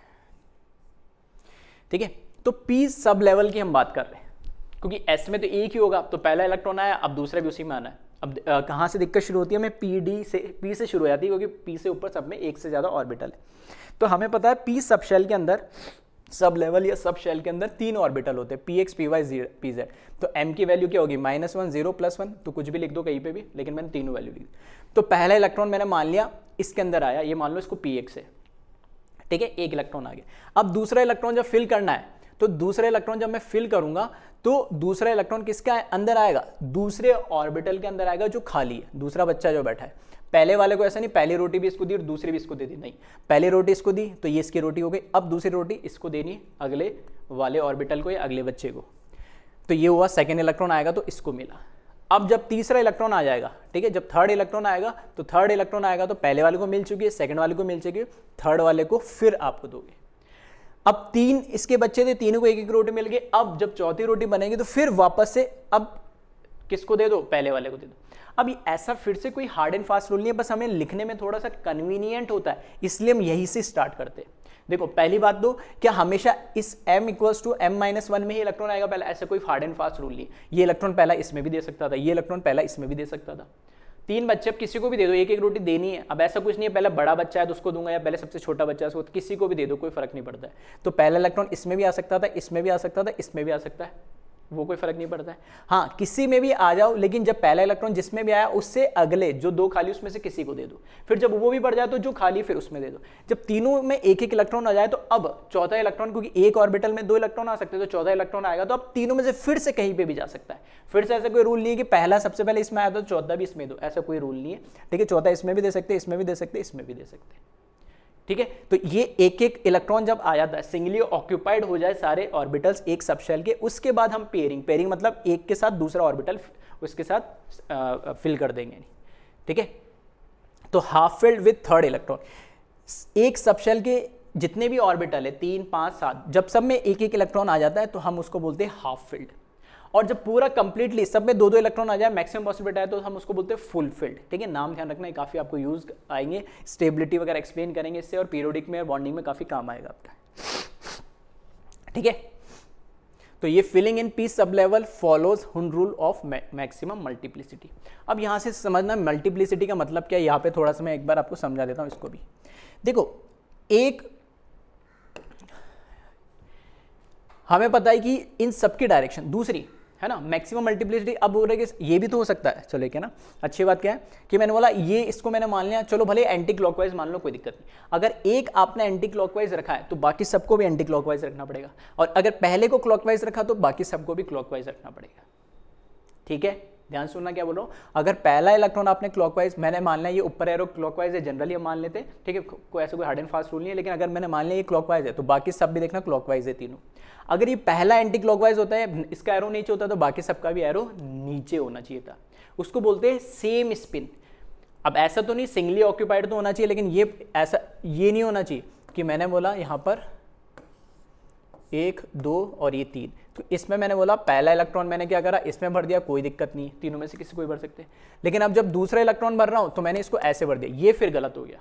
ठीक है, तो पी सब लेवल की हम बात कर रहे हैं, क्योंकि एस में तो एक ही होगा, तो पहला इलेक्ट्रॉन आया अब दूसरा भी उसी में आना है। अब कहाँ से दिक्कत शुरू होती है, हमें पी से शुरू हो जाती है, क्योंकि पी से ऊपर सब में एक से ज्यादा ऑर्बिटल है। तो हमें पता है पी सब शेल के अंदर, सब लेवल या सब शेल के अंदर 3 ऑर्बिटल होते हैं, P X P Y P Z. तो एम की वैल्यू क्या होगी, -1 0 +1, तो कुछ भी लिख दो कहीं पे भी, लेकिन मैंने तीनों वैल्यू लिखी। तो पहला इलेक्ट्रॉन मैंने मान लिया इसके अंदर आया, ये मान लो इसको पी एक्स है, ठीक है, एक इलेक्ट्रॉन आ गया। अब दूसरा इलेक्ट्रॉन जब फिल करना है तो दूसरा इलेक्ट्रॉन जब मैं फिल करूंगा तो दूसरा इलेक्ट्रॉन किसका अंदर आएगा, दूसरे ऑर्बिटल के अंदर आएगा जो खाली है, दूसरा बच्चा जो बैठा है। पहले वाले को ऐसा नहीं पहली रोटी भी इसको दी और दूसरी भी इसको दे दी, नहीं, पहली रोटी इसको दी तो ये इसकी रोटी हो गई, अब दूसरी रोटी इसको देनी अगले वाले ऑर्बिटल को या अगले बच्चे को, तो ये हुआ सेकेंड इलेक्ट्रॉन आएगा तो इसको मिला। अब जब तीसरा इलेक्ट्रॉन आ जाएगा, ठीक है, जब थर्ड इलेक्ट्रॉन आएगा तो थर्ड इलेक्ट्रॉन आएगा तो पहले वाले को मिल चुकी है, सेकंड वाले को मिल चुकी है, थर्ड वाले को फिर आपको दोगे। अब 3 इसके बच्चे थे, तीनों को एक एक रोटी मिल गई। अब जब चौथी रोटी बनेगी तो फिर वापस से अब किसको दे दो, पहले वाले को दे दो। अब ऐसा फिर से कोई हार्ड एंड फास्ट रूल नहीं है, बस हमें लिखने में थोड़ा सा कन्वीनियंट होता है, इसलिए हम यही से स्टार्ट करते हैं। देखो पहली बात तो क्या हमेशा इस m इक्वल्स टू m-1 में ही इलेक्ट्रॉन आएगा पहला, ऐसा कोई हार्ड एंड फास्ट रूल नहीं। ये इलेक्ट्रॉन पहला इसमें भी दे सकता था, ये इलेक्ट्रॉन पहला इसमें भी दे सकता था। 3 बच्चे, अब किसी को भी दे दो, एक एक रोटी देनी है। अब ऐसा कुछ नहीं है पहले बड़ा बच्चा है तो उसको दूंगा या पहले सबसे छोटा बच्चा है उसको, किसी को भी दे दो, कोई फर्क नहीं पड़ता है। तो पहला इलेक्ट्रॉन इसमें भी आ सकता था, इसमें भी आ सकता था, इसमें भी आ सकता है, वो कोई फर्क नहीं पड़ता है। हाँ, किसी में भी आ जाओ, लेकिन जब पहला इलेक्ट्रॉन जिसमें भी आया उससे अगले जो 2 खाली उसमें से किसी को दे दो, फिर जब वो भी बढ़ जाए तो जो खाली फिर उसमें दे दो। जब तीनों में एक एक इलेक्ट्रॉन आ जाए तो अब चौथा इलेक्ट्रॉन, क्योंकि एक ऑर्बिटल में 2 इलेक्ट्रॉन आ सकते हैं तो चौथा इलेक्ट्रॉन आएगा तो अब तीनों में से फिर से कहीं पे भी जा सकता है। फिर से ऐसा कोई रूल नहीं है कि पहला सबसे पहले इसमें आया तो चौथा भी इसमें दो, ऐसा कोई रूल नहीं है, ठीक है। चौथा इसमें भी दे सकते, इसमें भी दे सकते, इसमें भी दे सकते, ठीक है। तो ये एक एक इलेक्ट्रॉन जब आ जाता है, सिंगली ऑक्यूपाइड हो जाए सारे ऑर्बिटल्स एक सबशेल के, उसके बाद हम पेयरिंग मतलब एक के साथ दूसरा ऑर्बिटल उसके साथ फिल कर देंगे, ठीक है। तो half filled with third electron, एक सबशेल के जितने भी ऑर्बिटल है 3, 5, 7, जब सब में एक एक इलेक्ट्रॉन आ जाता है तो हम उसको बोलते हैं हाफ फिल्ड। और जब पूरा कंप्लीटली सब में 2-2 इलेक्ट्रॉन आ जाए, मैक्सिमम पॉसिबिलिटी आए, तो हम उसको बोलते हैं फुल फिल्ड, ठीक है। नाम ध्यान रखना है, काफ़ी आपको यूज आएंगे, स्टेबिलिटी वगैरह एक्सप्लेन करेंगे इससे, और पीरियोडिक में और बॉन्डिंग में काफ़ी काम आएगा आपका, ठीक है। तो ये filling in P sub level follows Hund rule of maximum multiplicity. अब यहाँ से समझना मल्टीप्लिसिटी का मतलब क्या है, यहाँ पे थोड़ा सा मैं एक बार आपको समझा देता हूँ इसको भी। देखो, एक हमें पता है कि इन सबकी डायरेक्शन दूसरी है ना, मैक्सिमम मल्टीप्लिसिटी। अब बोल रहे कि ये भी तो हो सकता है, चलो एक है ना, अच्छी बात क्या है कि मैंने बोला ये इसको मैंने मान लिया, चलो भले एंटी क्लॉकवाइज मान लो, कोई दिक्कत नहीं। अगर एक आपने एंटी क्लॉकवाइज रखा है तो बाकी सबको भी एंटी क्लॉकवाइज रखना पड़ेगा, और अगर पहले को क्लॉकवाइज रखा तो बाकी सबको भी क्लॉकवाइज रखना पड़ेगा, ठीक है। ध्यान सुनना क्या बोल रहा हूँ, अगर पहला इलेक्ट्रॉन आपने क्लॉकवाइज, मैंने मान लिया ये ऊपर एरो क्लॉकवाइज है, जनरली हम मान लेते हैं, ठीक है, कोई ऐसा कोई हार्ड एंड फास्ट रूल नहीं है, लेकिन अगर मैंने मान लिया ये क्लॉकवाइज है तो बाकी सब भी देखना क्लॉकवाइज है तीनों। अगर ये पहला एंटी क्लॉकवाइज होता है, इसका एरो नीचे होता है, तो बाकी सबका भी एरो नीचे होना चाहिए था, उसको बोलते हैं सेम स्पिन। अब ऐसा तो नहीं सिंगली ऑक्यूपाइड तो होना चाहिए, लेकिन ये ऐसा ये नहीं होना चाहिए कि मैंने बोला यहाँ पर 1, 2 और ये 3, तो इसमें मैंने बोला पहला इलेक्ट्रॉन मैंने क्या करा, इसमें भर दिया, कोई दिक्कत नहीं, तीनों में से किसी को भी भर सकते हैं। लेकिन अब जब दूसरा इलेक्ट्रॉन भर रहा हूं तो मैंने इसको ऐसे भर दिया, ये फिर गलत हो गया।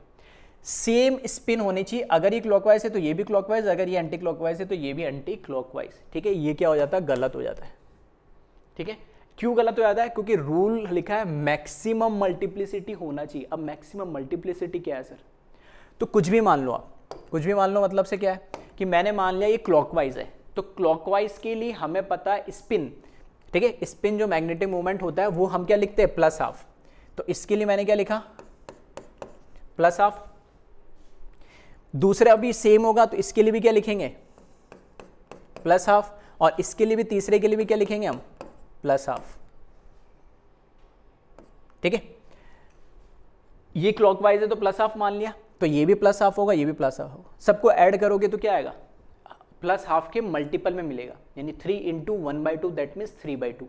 सेम स्पिन होनी चाहिए, अगर ये क्लॉकवाइज है तो ये भी क्लॉकवाइज, अगर ये एंटी क्लॉकवाइज है तो ये भी एंटी क्लॉकवाइज, ठीक है। ये क्या हो जाता है, गलत हो जाता है, ठीक है। क्यों गलत हो जाता है, क्योंकि रूल लिखा है मैक्सिमम मल्टीप्लिसिटी होना चाहिए। अब मैक्सिमम मल्टीप्लिसिटी क्या है सर, तो कुछ भी मान लो आप, कुछ भी मान लो, मतलब से क्या है कि मैंने मान लिया ये क्लॉकवाइज है, तो क्लॉकवाइज के लिए हमें पता है स्पिन, ठीक है, स्पिन जो मैग्नेटिक मूवमेंट होता है वो हम क्या लिखते हैं, प्लस हाफ। तो इसके लिए मैंने क्या लिखा, प्लस हाफ। दूसरा भी सेम होगा तो इसके लिए भी क्या लिखेंगे, प्लस हाफ, और इसके लिए भी, तीसरे के लिए भी क्या लिखेंगे हम, प्लस हाफ, ठीक है। ये क्लॉकवाइज है तो प्लस हाफ मान लिया, तो ये भी प्लस हाफ होगा, ये भी प्लस हाफ होगा, सबको ऐड करोगे तो क्या आएगा, प्लस हाफ के मल्टीपल में मिलेगा, यानी 3 × 1/2, दैट मीन्स 3/2,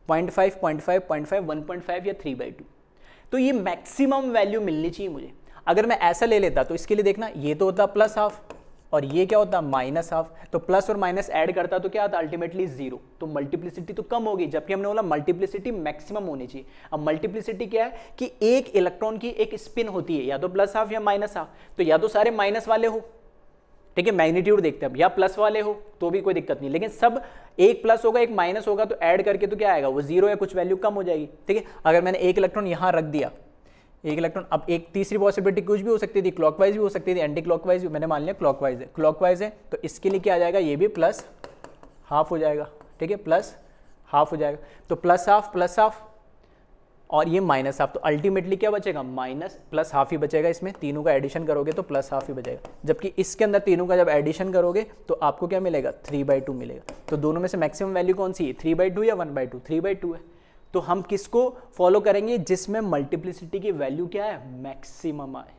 0.5, 0.5, 0.5, 1.5 या 3/2। तो ये मैक्सिमम वैल्यू मिलनी चाहिए मुझे। अगर मैं ऐसा ले लेता तो इसके लिए देखना, ये तो होता प्लस हाफ और ये क्या होता माइनस हाफ, तो प्लस और माइनस ऐड करता तो क्या आता अल्टीमेटली 0, तो मल्टीप्लिसिटी तो कम होगी, जबकि हमने बोला मल्टीप्लिसिटी मैक्सिमम होनी चाहिए। अब मल्टीप्लिसिटी क्या है कि एक इलेक्ट्रॉन की एक स्पिन होती है, या तो प्लस हाफ या माइनस हाफ, तो या तो सारे माइनस वाले हो, ठीक है, मैग्नीट्यूड देखते हैं, या प्लस वाले हो तो भी कोई दिक्कत नहीं, लेकिन सब एक प्लस होगा एक माइनस होगा, तो ऐड करके तो क्या आएगा, वो 0 या कुछ वैल्यू कम हो जाएगी, ठीक है। अगर मैंने एक इलेक्ट्रॉन यहाँ रख दिया, एक इलेक्ट्रॉन, अब एक तीसरी पॉसिबिलिटी कुछ भी हो सकती थी, क्लॉकवाइज भी हो सकती थी, एंटी क्लॉकवाइज भी, मैंने मान लिया क्लॉकवाइज है, क्लॉकवाइज है तो इसके लिए क्या आ जाएगा, ये भी प्लस हाफ हो जाएगा, ठीक है, प्लस हाफ हो जाएगा। तो प्लस हाफ और ये माइनस हाफ, तो अल्टीमेटली क्या बचेगा, माइनस प्लस हाफ ही बचेगा। इसमें तीनों का एडिशन करोगे तो प्लस हाफ ही बचेगा, जबकि इसके अंदर तीनों का जब एडिशन करोगे तो आपको क्या मिलेगा, 3/2 मिलेगा। तो दोनों में से मैक्सिमम वैल्यू कौन सी है, 3/2 या 1/2, 3/2 है। तो हम किसको फॉलो करेंगे, जिसमें मल्टीप्लिसिटी की वैल्यू क्या है, मैक्सिमम आए।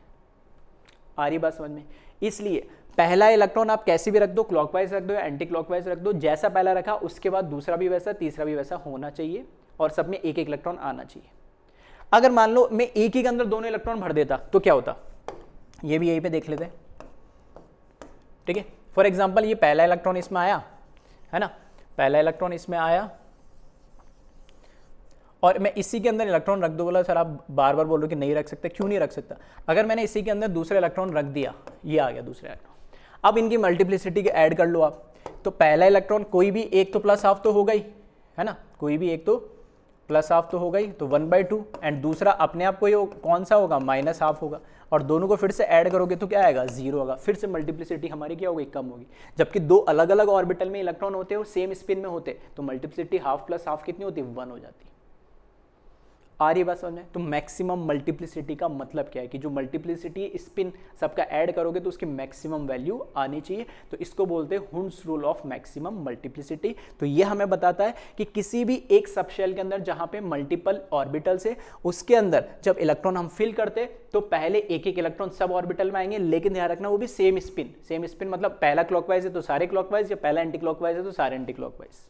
आ रही बात समझ में। इसलिए पहला इलेक्ट्रॉन आप कैसे भी रख दो, क्लॉकवाइज रख दो या एंटी क्लॉकवाइज रख दो, जैसा पहला रखा उसके बाद दूसरा भी वैसा, तीसरा भी वैसा होना चाहिए, और सब में एक एक इलेक्ट्रॉन आना चाहिए। अगर मान लो मैं एक ही के अंदर दोनों इलेक्ट्रॉन भर देता तो क्या होता, ये भी यहीं पे देख लेते हैं। ठीक है, फॉर एग्जांपल ये पहला इलेक्ट्रॉन इसमें आया है ना, पहला इलेक्ट्रॉन इसमें आया और मैं इसी के अंदर इलेक्ट्रॉन रख दो। बोला सर आप बार बार बोल रहे हो कि नहीं रख सकते, क्यों नहीं रख सकता। अगर मैंने इसी के अंदर दूसरा इलेक्ट्रॉन रख दिया, ये आ गया दूसरा इलेक्ट्रॉन, अब इनकी मल्टीप्लिसिटी के ऐड कर लो आप, तो पहला इलेक्ट्रॉन कोई भी एक तो प्लस हाफ तो हो गई है ना, कोई भी एक तो प्लस हाफ तो हो गई, तो 1/2, एंड दूसरा अपने आप को कौन सा होगा, माइनस हाफ होगा, और दोनों को फिर से ऐड करोगे तो क्या आएगा, 0 होगा। फिर से मल्टीप्लिसिटी हमारी क्या होगी, कम होगी। जबकि दो अलग अलग ऑर्बिटल में इलेक्ट्रॉन होते हैं और सेम स्पिन में होते, तो मल्टीप्लिसिटी हाफ प्लस हाफ कितनी होती है, 1 हो जाती है। आ रही बात समझ में। तो मैक्सिमम मल्टीप्लिसिटी का मतलब क्या है कि जो मल्टीप्लिसिटी स्पिन सबका ऐड करोगे तो उसकी मैक्सिमम वैल्यू आनी चाहिए, तो इसको बोलते हैं हुंस रूल ऑफ मैक्सिमम मल्टीप्लिसिटी। तो ये हमें बताता है कि किसी भी एक सबशेल के अंदर जहां पे मल्टीपल ऑर्बिटल्स है, उसके अंदर जब इलेक्ट्रॉन हम फिल करते तो पहले एक एक इलेक्ट्रॉन सब ऑर्बिटल में आएंगे, लेकिन ध्यान रखना वो भी सेम स्पिन। सेम स्पिन मतलब पहला क्लॉकवाइज है तो सारे क्लॉकवाइज, या पहला एंटी क्लॉकवाइज है तो सारे एंटी क्लॉकवाइज।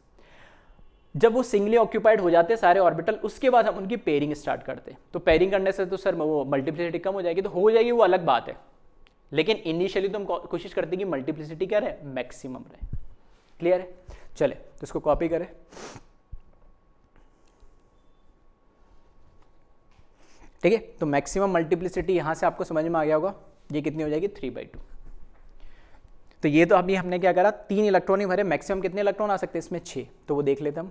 जब वो सिंगली ऑक्यूपाइड हो जाते हैं सारे ऑर्बिटल, उसके बाद हम उनकी पेयरिंग स्टार्ट करते हैं। तो पेयरिंग करने से तो सर वो मल्टीप्लिसिटी कम हो जाएगी, तो हो जाएगी वो अलग बात है, लेकिन इनिशियली तो हम कोशिश करते हैं कि मल्टीप्लिसिटी क्या रहे, मैक्सिमम रहे। क्लियर है, चले तो इसको कॉपी करें। ठीक है, तो मैक्सिमम मल्टीप्लिसिटी यहां से आपको समझ में आ गया होगा, ये कितनी हो जाएगी, 3/2। तो ये तो अभी हमने क्या करा, 3 इलेक्ट्रॉन ही भरे, मैक्सिमम कितने इलेक्ट्रॉन आ सकते हैं इसमें, 6, तो वो देख लेते हम।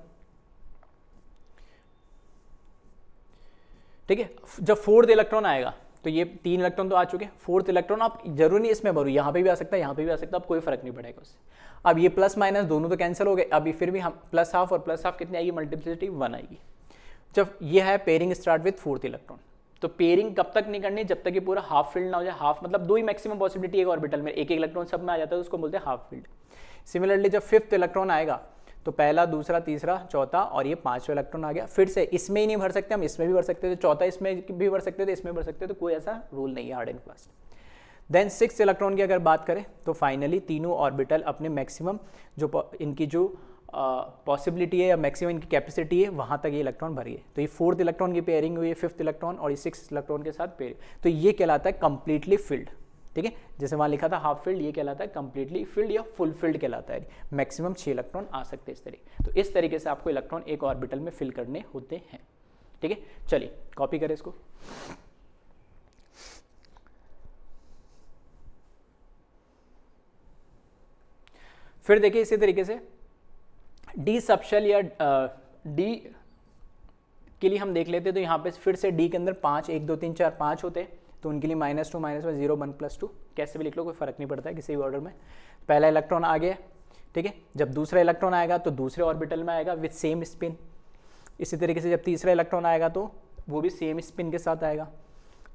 ठीक है, जब 4th इलेक्ट्रॉन आएगा तो ये 3 इलेक्ट्रॉन तो आ चुके, 4th इलेक्ट्रॉन आप जरूरी नहीं इसमें भरो, यहाँ पे भी आ सकता है, यहाँ पे भी आ सकता है, अब कोई फर्क नहीं पड़ेगा उससे। अब ये प्लस माइनस दोनों तो कैंसिल हो गए, अभी फिर भी हम प्लस हाफ और प्लस हाफ कितनी आएगी, मल्टीप्लिसिटी 1 आएगी। जब ये है pairing start with 4th electron, तो पेयरिंग कब तक नहीं करनी, जब तक कि पूरा हाफ फील्ड ना हो जाए। हाफ मतलब 2 ही मैक्सिमम पॉसिबिलिटी एक ऑर्बिटल में, एक इलेक्ट्रॉन सब में आ जाता है, तो उसको बोलते हैं हाफ फील्ड। सिमिलरली जब 5th इलेक्ट्रॉन आएगा तो पहला, दूसरा, तीसरा, चौथा और ये 5वां इलेक्ट्रॉन आ गया, फिर से इसमें ही नहीं भर सकते हम, इसमें भी भर सकते थे, चौथा इसमें भी भर सकते थे, इसमें भर सकते थे, तो कोई ऐसा रूल नहीं है hard and fast. Then 6th electron की अगर बात करें तो फाइनली तीनों ऑर्बिटल अपने मैक्सिमम जो इनकी जो पॉसिबिलिटी है या मैक्सिमम इनकी कैपेसिटी है वहाँ तक ये इलेक्ट्रॉन भरिए। तो ये 4th इलेक्ट्रॉन की पेयरिंग हुई है 5th इलेक्ट्रॉन और ये 6th इलेक्ट्रॉन के साथ पेयरिंग, तो ये कहलाता है कंप्लीटली फिल्ड। ठीक है, जैसे वहाँ लिखा था हाफ फील्ड, ये कहलाता है कंप्लीटली फिल्ड या फुल फील्ड कहलाता है। मैक्सिमम 6 इलेक्ट्रॉन आ सकते हैं इस तरीके। तो इस तरीके से आपको इलेक्ट्रॉन एक ऑर्बिटल में फिल करने होते हैं। ठीक है, चलिए कॉपी करें इसको। फिर देखिए इसी तरीके से डी सबशेल या डी के लिए हम देख लेते, तो यहाँ पे फिर से डी के अंदर 5, 1 2 3 4 5 होते हैं, तो उनके लिए -2 -1 0 1 +2 कैसे भी लिख लो, कोई फर्क नहीं पड़ता है किसी भी ऑर्डर में। पहला इलेक्ट्रॉन आ गया, ठीक है, जब दूसरा इलेक्ट्रॉन आएगा तो दूसरे ऑर्बिटल में आएगा विथ सेम स्पिन। इसी तरीके से जब तीसरा इलेक्ट्रॉन आएगा तो वो भी सेम स्पिन के साथ आएगा,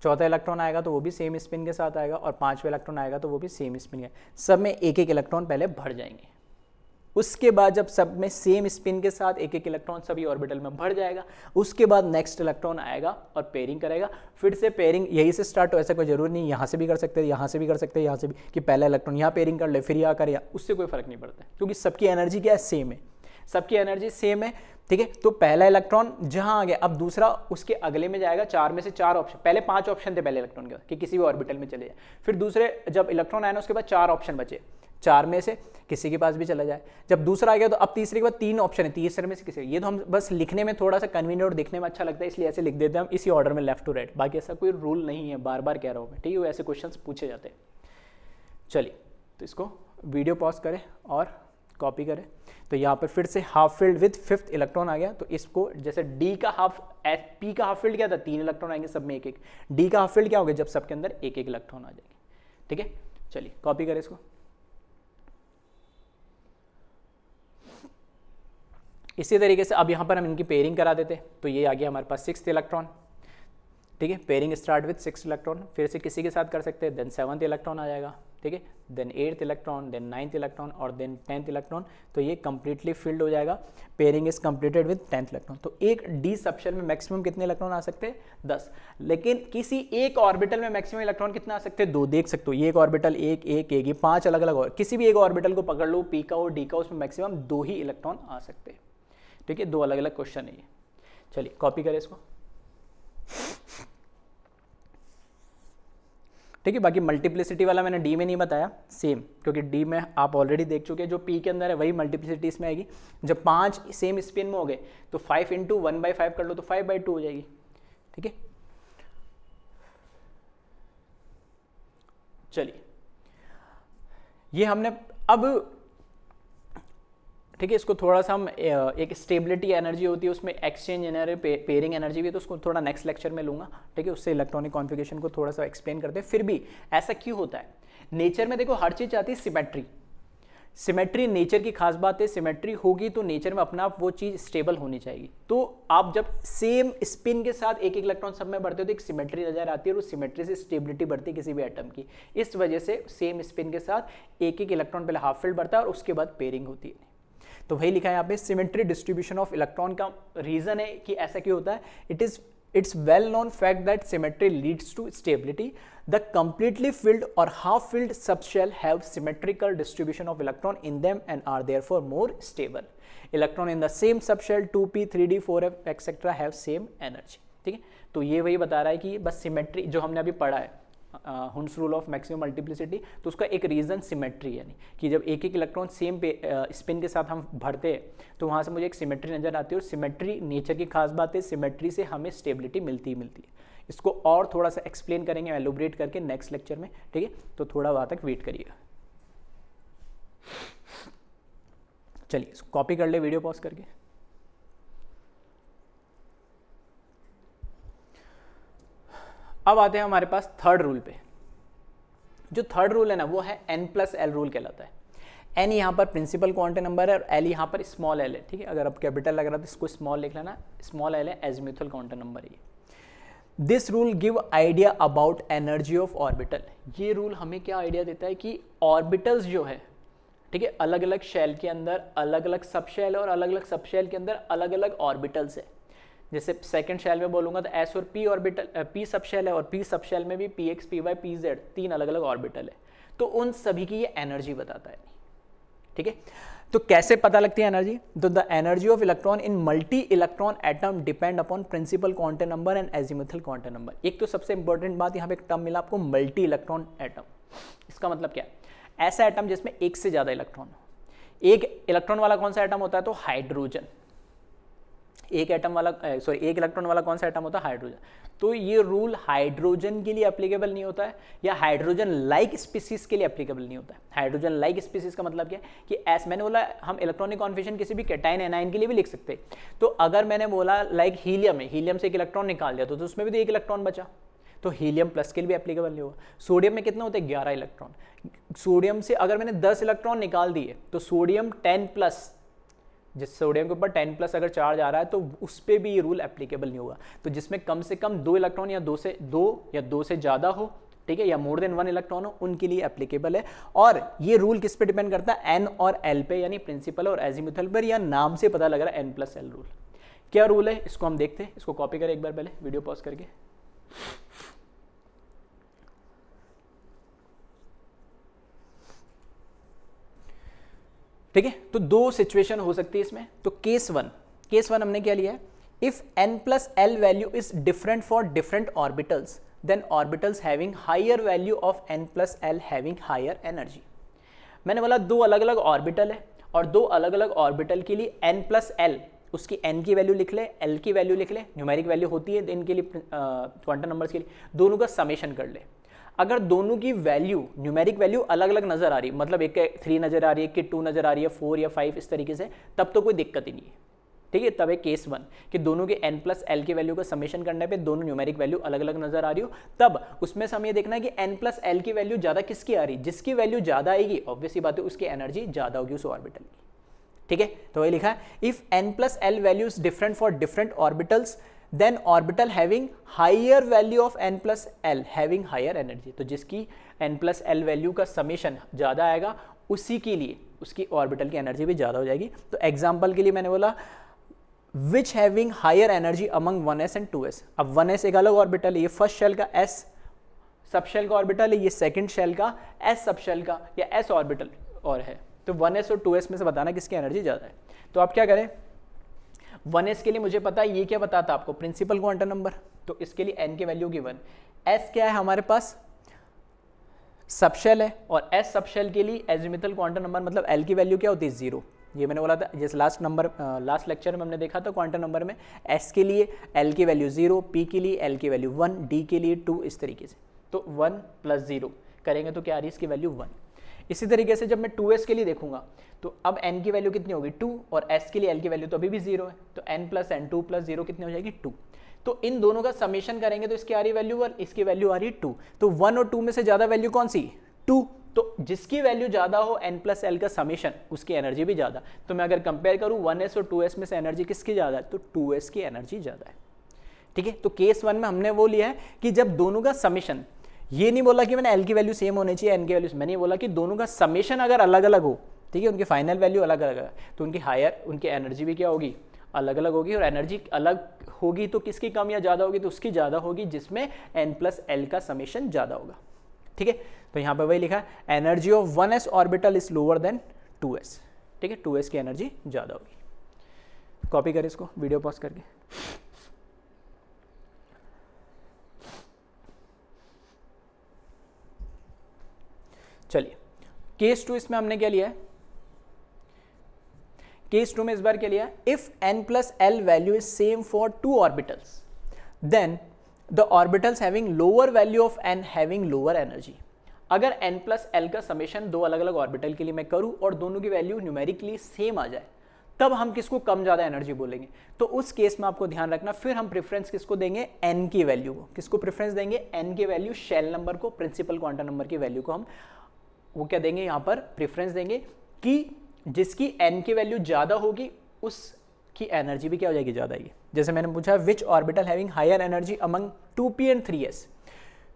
चौथा इलेक्ट्रॉन आएगा तो वो भी सेम स्पिन के साथ आएगा, और 5वां इलेक्ट्रॉन आएगा तो वो भी सेम स्पिन के। सब में एक एक इलेक्ट्रॉन पहले भर जाएंगे। उसके बाद जब सब में सेम स्पिन के साथ एक एक इलेक्ट्रॉन सभी ऑर्बिटल में भर जाएगा, उसके बाद नेक्स्ट इलेक्ट्रॉन आएगा और पेयरिंग करेगा। फिर से पेयरिंग यही से स्टार्ट हो, ऐसा कोई जरूरी नहीं, यहाँ से भी कर सकते हैं, यहाँ से भी कर सकते हैं, यहाँ से भी, कि पहला इलेक्ट्रॉन यहाँ पेयरिंग कर ले फिर यहाँ कर, उससे कोई फर्क नहीं पड़ता है, क्योंकि सबकी एनर्जी क्या है, सेम है, सबकी एनर्जी सेम है। ठीक है, तो पहला इलेक्ट्रॉन जहां आ गया, अब दूसरा उसके अगले में जाएगा। 4 में से 4 ऑप्शन, पहले 5 ऑप्शन थे पहले इलेक्ट्रॉन के कि किसी भी ऑर्बिटल में चले जाए, फिर दूसरे जब इलेक्ट्रॉन आया ना उसके बाद 4 ऑप्शन बचे, 4 में से किसी के पास भी चला जाए। जब दूसरा आ गया तो अब तीसरे के बाद 3 ऑप्शन है, तीसरे में से किसी, ये तो हम बस लिखने में थोड़ा सा कन्वीनियंट और दिखने में अच्छा लगता है इसलिए ऐसे लिख देते हैं हम इसी ऑर्डर में लेफ्ट टू राइट, बाकी ऐसा कोई रूल नहीं है, बार बार कह रहा हूँ मैं, ठीक है, ऐसे क्वेश्चन पूछे जाते हैं। चलिए तो इसको वीडियो पॉज करें और कॉपी करें। तो यहाँ पर फिर से half filled with 5th electron आ गया, तो इसको जैसे डी का हाफ, पी का हाफ फील्ड क्या था, 3 इलेक्ट्रॉन आएंगे सब में एक एक, डी का हाफ फील्ड क्या हो गया, जब सबके अंदर एक एक इलेक्ट्रॉन आ जाएंगे। ठीक है, चलिए कॉपी करें इसको। इसी तरीके से अब यहाँ पर हम इनकी पेयरिंग करा देते, तो ये आ गया हमारे पास 6th इलेक्ट्रॉन, ठीक है। पेयरिंग स्टार्ट विथ 6 इलेक्ट्रॉन, फिर से किसी के साथ कर सकते हैं, देन 7th इलेक्ट्रॉन आ जाएगा, ठीक है, then 8th electron, then 9th electron और देन 10th इलेक्ट्रॉन। तो ये कंप्लीटली फिल्ड हो जाएगा, pairing is completed with 10th electron. तो एक डी सबशेल में मैक्सिमम कितने इलेक्ट्रॉन आ सकते हैं? 10। लेकिन किसी एक ऑर्बिटल में मैक्सिमम इलेक्ट्रॉन कितना आ सकते हैं? 2। देख सकते हो ये एक ऑर्बिटल, एक एक एक, ये 5 अलग अलग, और किसी भी एक ऑर्बिटल को पकड़ लो, पी का और डी का, उसमें मैक्सिमम 2 ही इलेक्ट्रॉन आ सकते हैं, ठीक है। 2 अलग अलग क्वेश्चन है ये। चलिए कॉपी करें इसको, ठीक है। बाकी मल्टीप्लिसिटी वाला मैंने डी में नहीं बताया, सेम, क्योंकि डी में आप ऑलरेडी देख चुके हैं, जो पी के अंदर है वही मल्टीप्लिसिटी इसमें आएगी। जब 5 सेम स्पिन में हो गए तो 5 × 1/5 कर लो तो 5/2 हो जाएगी, ठीक है। चलिए ये हमने अब, ठीक है, इसको थोड़ा सा हम एक स्टेबिलिटी एनर्जी होती है उसमें, एक्सचेंज एनर्जी, पेयरिंग एनर्जी भी है, तो उसको थोड़ा नेक्स्ट लेक्चर में लूंगा, ठीक है। उससे इलेक्ट्रॉनिक कॉन्फ़िगरेशन को थोड़ा सा एक्सप्लेन करते हैं। फिर भी ऐसा क्यों होता है? नेचर में देखो हर चीज़ आती है सिमेट्री, सिमेट्री नेचर की खास बात है। सिमेट्री होगी तो नेचर में अपना आप वो चीज़ स्टेबल होनी चाहिए। तो आप जब सेम स्पिन के साथ एक एक इलेक्ट्रॉन सब में बढ़ते हो तो एक सिमेट्री नजर आती है, और उस सिमेट्री से स्टेबिलिटी बढ़ती है किसी भी एटम की। इस वजह से सेम स्पिन के साथ एक एक इलेक्ट्रॉन पहले हाफ फील्ड बढ़ता है और उसके बाद पेयरिंग होती है। तो वही लिखा है यहाँ पे, सिमेट्री डिस्ट्रीब्यूशन ऑफ इलेक्ट्रॉन का रीजन है कि ऐसा क्यों होता है। It's well known fact that symmetry leads to stability. The completely filled or half filled subshell have symmetrical distribution of electron in them and are therefore more stable. Electron in the same subshell 2p, 3d, 4f, etc. have same energy. ठीक है, तो ये वही बता रहा है कि बस सिमेट्री जो हमने अभी पढ़ा है, Hund's rule of maximum multiplicity, तो उसका एक रीज़न सिमेट्री, यानी कि जब एक एक इलेक्ट्रॉन सेम स्पिन के साथ हम भरते हैं तो वहाँ से मुझे एक सिमेट्री नज़र आती है, और सिमेट्री नेचर की खास बात है, सिमेट्री से हमें स्टेबिलिटी मिलती ही मिलती है। इसको और थोड़ा सा एक्सप्लेन करेंगे, एलोब्रेट करके नेक्स्ट लेक्चर में, ठीक है। तो थोड़ा वहाँ तक वेट करिएगा। चलिए इसको कॉपी कर ले वीडियो पॉज करके। अब आते हैं हमारे पास थर्ड रूल पे। जो थर्ड रूल है ना वो है n+l रूल कहलाता है। n यहाँ पर प्रिंसिपल क्वांटम नंबर है और l यहाँ पर स्मॉल l है, ठीक है। अगर अब कैपिटल लग रहा है तो इसको स्मॉल लिख लेना, स्मॉल l है, एजीमुथल क्वांटम नंबर है। This rule give idea about energy of orbital. ये रूल हमें क्या आइडिया देता है कि ऑर्बिटल्स जो है, ठीक है, अलग अलग शेल के अंदर अलग अलग सब शेल है, और अलग अलग सब शेल के अंदर अलग अलग ऑर्बिटल्स है। जैसे सेकंड शेल में बोलूंगा तो एस और P orbital, P subshell है, और पी सब शेल में भी P X, P Y, P Z 3 अलग अलग ऑर्बिटल है। तो उन सभी की ये एनर्जी बताता है, ठीक है। तो कैसे पता लगती है एनर्जी? तो the energy of electron in multi electron atom depend upon principal quantum number and azimuthal quantum number. एक तो सबसे इंपॉर्टेंट बात, यहाँ पे एक टर्म मिला आपको, मल्टी इलेक्ट्रॉन एटम। इसका मतलब क्या है? ऐसा एटम जिसमें एक से ज्यादा इलेक्ट्रॉन हो। एक इलेक्ट्रॉन वाला कौन सा एटम होता है? तो हाइड्रोजन। एक इलेक्ट्रॉन वाला कौन सा एटम होता है? हाइड्रोजन। तो ये रूल हाइड्रोजन के लिए एप्लीकेबल नहीं होता है, या हाइड्रोजन लाइक स्पीसीज के लिए एप्लीकेबल नहीं होता है। हाइड्रोजन लाइक स्पीसीज का मतलब क्या है कि मैंने बोला हम इलेक्ट्रॉनिक कॉन्फिगरेशन किसी भी कैटायन एनायन के लिए भी लिख सकते हैं। तो अगर मैंने बोला लाइक हीलियम है, हीलियम से एक इलेक्ट्रॉन निकाल दिया तो उसमें भी तो एक इलेक्ट्रॉन बचा, तो हीलियम प्लस के लिए भी एप्लीकेबल नहीं होगा। सोडियम में कितना होता है? 11 इलेक्ट्रॉन। सोडियम से अगर मैंने 10 इलेक्ट्रॉन निकाल दिए तो सोडियम 10+, जिस सोडियम के ऊपर 10+ अगर चार्ज आ रहा है तो उस पर भी ये रूल एप्लीकेबल नहीं होगा। तो जिसमें कम से कम 2 इलेक्ट्रॉन या 2 से ज़्यादा हो, ठीक है, या मोर देन 1 इलेक्ट्रॉन हो, उनके लिए एप्लीकेबल है। और ये रूल किस पे डिपेंड करता है? n और l पे, यानी प्रिंसिपल और एजीमुथल पर, या नाम से पता लग रहा है n+l रूल। क्या रूल है इसको हम देखते हैं। इसको कॉपी करें एक बार पहले वीडियो पॉज करके। ठीक है, तो 2 सिचुएशन हो सकती है इसमें। तो केस वन हमने क्या लिया है? If n+l value is different for different orbitals, then orbitals having higher value of n+l having higher energy. मैंने बोला 2 अलग अलग ऑर्बिटल है, और 2 अलग अलग ऑर्बिटल के लिए n+l, उसकी n की वैल्यू लिख ले, l की वैल्यू लिख ले, न्यूमेरिक वैल्यू होती है इनके लिए, क्वांटम नंबर्स के लिए, दोनों का समेशन कर ले। अगर दोनों की वैल्यू, न्यूमेरिक वैल्यू अलग अलग नजर आ रही, मतलब एक के 3 नजर आ रही है, एक के 2 नजर आ रही है, 4 या 5 इस तरीके से, तब तो कोई दिक्कत ही नहीं है, ठीक है। तब है केस 1 कि दोनों के n+l की वैल्यू का समेशन करने पे दोनों न्यूमेरिक वैल्यू अलग अलग नजर आ रही हो, तब उसमें से हमें देखना है कि n+l की वैल्यू ज्यादा किसकी आ रही, जिसकी वैल्यू ज्यादा आएगी ऑब्वियसली बात है उसकी एनर्जी ज्यादा होगी उस ऑर्बिटल की, ठीक है, तो वही लिखा है if n plus L values different for different orbitals then orbital having higher value of n plus L having higher energy. तो जिसकी n प्लस एल वैल्यू का समेशन ज़्यादा आएगा उसी के लिए उसकी ऑर्बिटल की एनर्जी भी ज़्यादा हो जाएगी। तो एग्जाम्पल के लिए मैंने बोला which having higher energy among 1s and 2s। अब 1s एक अलग ऑर्बिटल है, ये फर्स्ट शेल का s सब शेल का ऑर्बिटल है, ये सेकंड शेल का s सब शेल का या s ऑर्बिटल और है। तो 1s और 2s में से बताना किसकी एनर्जी ज़्यादा है। तो आप क्या करें, 1s के लिए मुझे पता है ये क्या बताता आपको, प्रिंसिपल क्वांटम नंबर। तो इसके लिए n की वैल्यू गिवन, s क्या है हमारे पास सबशेल है और s सबशेल के लिए एजिमुथल क्वांटम नंबर मतलब l की वैल्यू क्या होती है 0। ये मैंने बोला था जैसे लास्ट लेक्चर में हमने देखा था क्वांटम नंबर में s के लिए l की वैल्यू 0, p के लिए l की वैल्यू 1, d के लिए 2, इस तरीके से। तो 1 + 0 करेंगे तो क्या आ रही है इसकी वैल्यू 1। इसी तरीके से जब मैं 2s के लिए देखूंगा तो अब n की वैल्यू कितनी होगी 2 और s के लिए l की वैल्यू तो अभी भी 0 है, तो n + n 2 + 0 कितनी हो जाएगी 2। तो इन दोनों का समेशन करेंगे तो इसकी आ रही वैल्यू 1, इसकी वैल्यू आ रही है 2। तो 1 और 2 में से ज़्यादा वैल्यू कौन सी 2। तो जिसकी वैल्यू ज़्यादा हो n + l का समेशन उसकी एनर्जी भी ज़्यादा। तो मैं अगर कंपेयर करूँ 1s और 2s में से एनर्जी किसकी ज़्यादा है तो 2s की एनर्जी ज़्यादा है। ठीक है, तो केस 1 में हमने वो लिया है कि जब दोनों का समेशन, ये नहीं बोला कि मैंने l की वैल्यू सेम होनी चाहिए n की वैल्यू, मैंने ये बोला कि दोनों का समेशन अगर अलग अलग हो, ठीक है, उनकी फाइनल वैल्यू अलग अलग है तो उनकी एनर्जी भी क्या होगी अलग अलग होगी। और एनर्जी अलग होगी तो किसकी कम या ज़्यादा होगी तो उसकी ज़्यादा होगी जिसमें n + l का समेशन ज़्यादा होगा। ठीक है, तो यहाँ पर वही लिखा है energy of 1s orbital is lower than 2s। ठीक है, 2s की एनर्जी ज़्यादा होगी। कॉपी करें इसको वीडियो पॉज करके। चलिए केस 2 इसमें हमने क्या लिया है, केस 2 में इस बार क्या लिया, if n + l value is same for 2 orbitals then the orbitals having lower value of n having lower energy. अगर n + l का समेशन दो अलग अलग ऑर्बिटल के लिए मैं करूं और दोनों की वैल्यू न्यूमेरिकली सेम आ जाए तब हम किसको कम ज़्यादा एनर्जी बोलेंगे। तो उस केस में आपको ध्यान रखना फिर हम प्रेफरेंस किसको देंगे n की वैल्यू को। किसको प्रेफरेंस देंगे, n की वैल्यू शेल नंबर को, प्रिंसिपल क्वांटम नंबर की वैल्यू को हम वो क्या देंगे यहाँ पर प्रेफरेंस देंगे कि जिसकी n की वैल्यू ज़्यादा होगी उसकी एनर्जी भी क्या हो जाएगी ज़्यादा आएगी। जैसे मैंने पूछा which orbital having higher energy among 2p and 3s।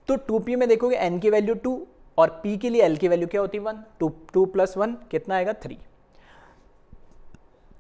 तो 2p में देखोगे n की वैल्यू 2 और p के लिए l की वैल्यू क्या होती है 1, 2 + 1 कितना आएगा 3।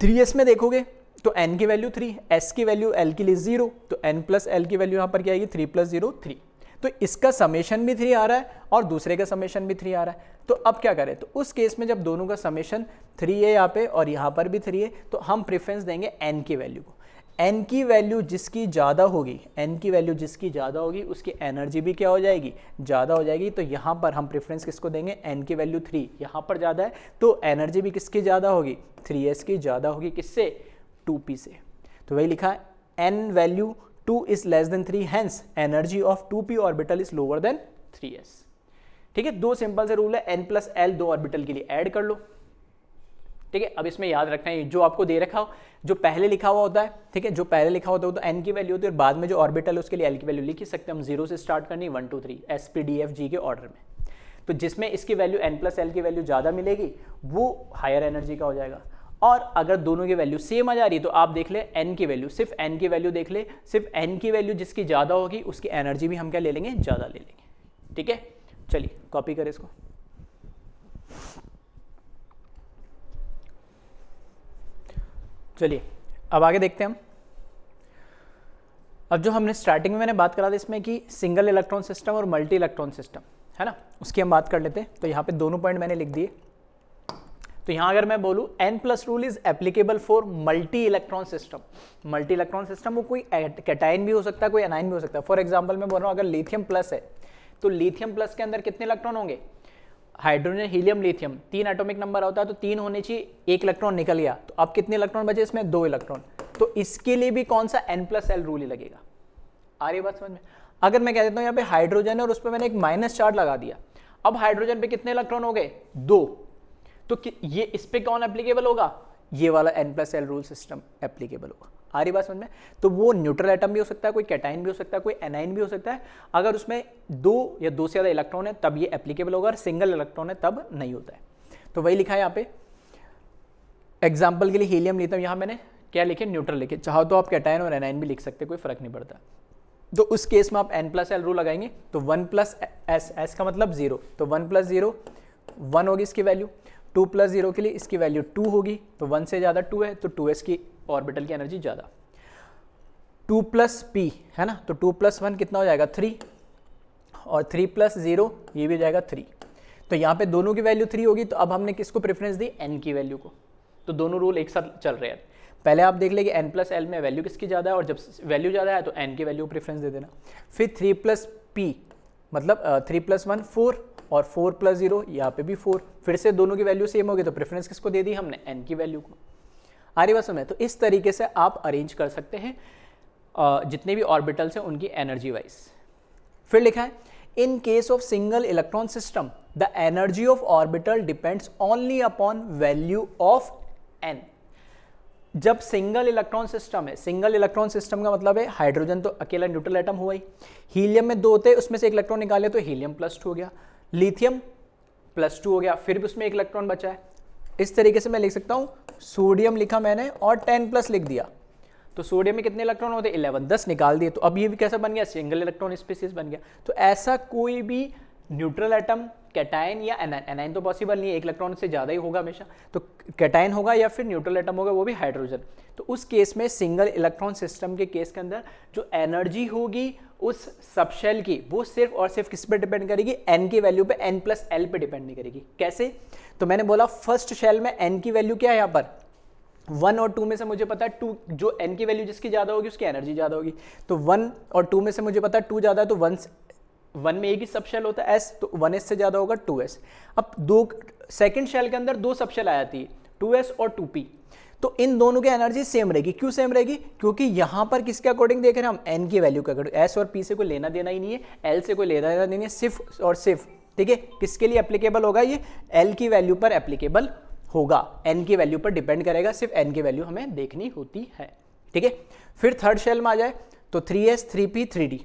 3s में देखोगे तो n की वैल्यू 3, s की वैल्यू l के लिए 0, तो n + l की वैल्यू यहाँ पर क्या आएगी 3 + 0 3। तो इसका समेशन भी 3 आ रहा है और दूसरे का समेशन भी 3 आ रहा है। तो अब क्या करें, तो उस केस में जब दोनों का समेशन 3 है यहाँ पे और यहाँ पर भी 3 है तो हम प्रेफरेंस देंगे n की वैल्यू को। n की वैल्यू जिसकी ज़्यादा होगी, n की वैल्यू जिसकी ज़्यादा होगी उसकी एनर्जी भी क्या हो जाएगी ज़्यादा हो जाएगी। तो यहाँ पर हम प्रेफरेंस किसको देंगे, n की वैल्यू 3 यहाँ पर ज़्यादा है तो एनर्जी भी किसकी ज़्यादा होगी 3s की ज़्यादा होगी, किससे 2p से। तो वही लिखा है n value 2 is less than 3 hence energy of 2p orbital is lower than 3s। ठीक है, दो सिंपल से रूल है, n + l दो ऑर्बिटल के लिए ऐड कर लो। ठीक है, अब इसमें याद रखना है जो आपको दे रखा हो जो पहले लिखा हुआ होता है, ठीक है, जो पहले लिखा होता है तो n की वैल्यू होती है और बाद में जो ऑर्बिटल है उसके लिए l की वैल्यू लिख ही सकते हैं हम। 0 से स्टार्ट करनी 1 2 3 s p d f g के ऑर्डर में। तो जिसमें इसकी वैल्यू n + l की वैल्यू ज़्यादा मिलेगी वो हायर एनर्जी का हो जाएगा। और अगर दोनों की वैल्यू सेम आ जा रही है तो आप देख ले n की वैल्यू, सिर्फ n की वैल्यू देख ले, सिर्फ n की वैल्यू जिसकी ज़्यादा होगी उसकी एनर्जी भी हम क्या ले लेंगे ज़्यादा ले लेंगे। ठीक है, चलिए कॉपी करें इसको। चलिए अब आगे देखते हैं हम। अब जो हमने स्टार्टिंग में मैंने बात करा था इसमें कि सिंगल इलेक्ट्रॉन सिस्टम और मल्टी इलेक्ट्रॉन सिस्टम है ना, उसकी हम बात कर लेते हैं। तो यहाँ पे दोनों पॉइंट मैंने लिख दिए। तो यहाँ अगर मैं बोलूँ n+ rule is applicable for multi electron system. Multi electron system वो कोई कैटाइन भी हो सकता है, कोई एनाइन भी हो सकता है। फॉर एग्जांपल मैं बोल रहा हूँ अगर लिथियम प्लस है तो लिथियम प्लस के अंदर कितने इलेक्ट्रॉन होंगे, hydrogen helium lithium 3 atomic number होता है तो 3 होने चाहिए, 1 इलेक्ट्रॉन निकल गया तो अब कितने इलेक्ट्रॉन बचे इसमें 2 इलेक्ट्रॉन। तो इसके लिए भी कौन सा n+l रूल ही लगेगा। आ रही बात समझ में। अगर मैं कह देता हूँ यहाँ पे हाइड्रोजन है और उस पर मैंने एक माइनस चार्ज लगा दिया, अब हाइड्रोजन पे कितने इलेक्ट्रॉन हो गए 2, तो ये इस पे कौन एप्लीकेबल होगा, ये वाला n+l रूल सिस्टम एप्लीकेबल होगा। आ रही बात समझ में। तो वो न्यूट्रल एटम भी हो सकता है, कोई कैटाइन भी हो सकता है, कोई एनाइन भी हो सकता है। अगर उसमें 2 या 2 से ज़्यादा इलेक्ट्रॉन है तब ये एप्लीकेबल होगा, और सिंगल इलेक्ट्रॉन है तब नहीं होता है। तो वही लिखा है यहाँ पे एग्जाम्पल के लिए हीलियम लिथियम, यहाँ मैंने क्या लिखे, न्यूट्रल लिखे, चाहो तो आप कैटायन और एनायन भी लिख सकते, कोई फर्क नहीं पड़ता। तो उस केस में आप n+l रूल लगाएंगे तो 1+s, s का मतलब 0, तो 1+0 1 होगी इसकी वैल्यू, 2+0 के लिए इसकी वैल्यू 2 होगी, तो 1 से ज़्यादा 2 है तो 2s की ऑर्बिटल की एनर्जी ज़्यादा। 2+p है ना, तो 2+1 कितना हो जाएगा 3, और 3+0 ये भी हो जाएगा 3। तो यहाँ पे दोनों की वैल्यू 3 होगी, तो अब हमने किसको प्रेफरेंस दी, n की वैल्यू को। तो दोनों रूल एक साथ चल रहे हैं। पहले आप देख लेंगे n+l में वैल्यू किसकी ज़्यादा है, और जब वैल्यू ज़्यादा है तो n की वैल्यू प्रेफरेंस दे देना। फिर 3+p मतलब 3+1 4, और 4+0 यहाँ पे भी 4, फिर से दोनों की वैल्यू सेम होगी तो प्रेफरेंस किसको दे दी हमने, n की वैल्यू को। आ रही बात समझ? तो इस तरीके से आप अरेंज कर सकते हैं जितने भी ऑर्बिटल्स हैं उनकी एनर्जी वाइज। फिर लिखा है in case of single electron system the energy of orbital depends only upon value of n। जब सिंगल इलेक्ट्रॉन सिस्टम है, सिंगल इलेक्ट्रॉन सिस्टम का मतलब है हाइड्रोजन तो अकेला न्यूट्रल एटम हुआ ही, हीलियम में 2 होते हैं उसमें से एक इलेक्ट्रॉन निकाले तो हीलियम +2 हो गया, लिथियम +2 हो गया, फिर भी उसमें एक इलेक्ट्रॉन बचा है। इस तरीके से मैं लिख सकता हूँ, सोडियम लिखा मैंने और 10+ लिख दिया, तो सोडियम में कितने इलेक्ट्रॉन होते हैं 11, 10 निकाल दिए, तो अब ये भी कैसा बन गया, सिंगल इलेक्ट्रॉन स्पीसीज बन गया। तो ऐसा कोई भी न्यूट्रल एटम, कैटायन या एनायन, एनायन तो पॉसिबल नहीं है, एक इलेक्ट्रॉन से ज़्यादा ही होगा हमेशा, तो कैटायन होगा या फिर न्यूट्रल एटम होगा वो भी हाइड्रोजन। तो उस केस में सिंगल इलेक्ट्रॉन सिस्टम के केस के अंदर जो एनर्जी होगी उस सबशेल की, वो सिर्फ और सिर्फ किस पे डिपेंड करेगी, n की वैल्यू पे, n+l पे डिपेंड नहीं करेगी। कैसे? तो मैंने बोला फर्स्ट शेल में n की वैल्यू क्या है, यहाँ पर 1 और 2 में से मुझे पता है 2, जो n की वैल्यू जिसकी ज़्यादा होगी उसकी एनर्जी ज़्यादा होगी, तो 1 और 2 में से मुझे पता है 2 ज़्यादा है, तो 1 में एक ही सब शेल होता है s, तो 1s से ज़्यादा होगा 2s। अब सेकंड शेल के अंदर 2 सब शेल आ जाती है, 2s और 2p, तो इन दोनों की एनर्जी सेम रहेगी। क्यों सेम रहेगी? क्योंकि यहाँ पर किसके अकॉर्डिंग देख रहे हैं हम, n की वैल्यू के अकॉर्डिंग। s और p से कोई लेना देना ही नहीं है, l से कोई लेना देना नहीं है, सिर्फ और सिर्फ, ठीक है, किसके लिए एप्लीकेबल होगा, ये l की वैल्यू पर एप्लीकेबल होगा, n की वैल्यू पर डिपेंड करेगा, सिर्फ n की वैल्यू हमें देखनी होती है, ठीक है। फिर थर्ड शेल में आ जाए तो 3s 3p 3d,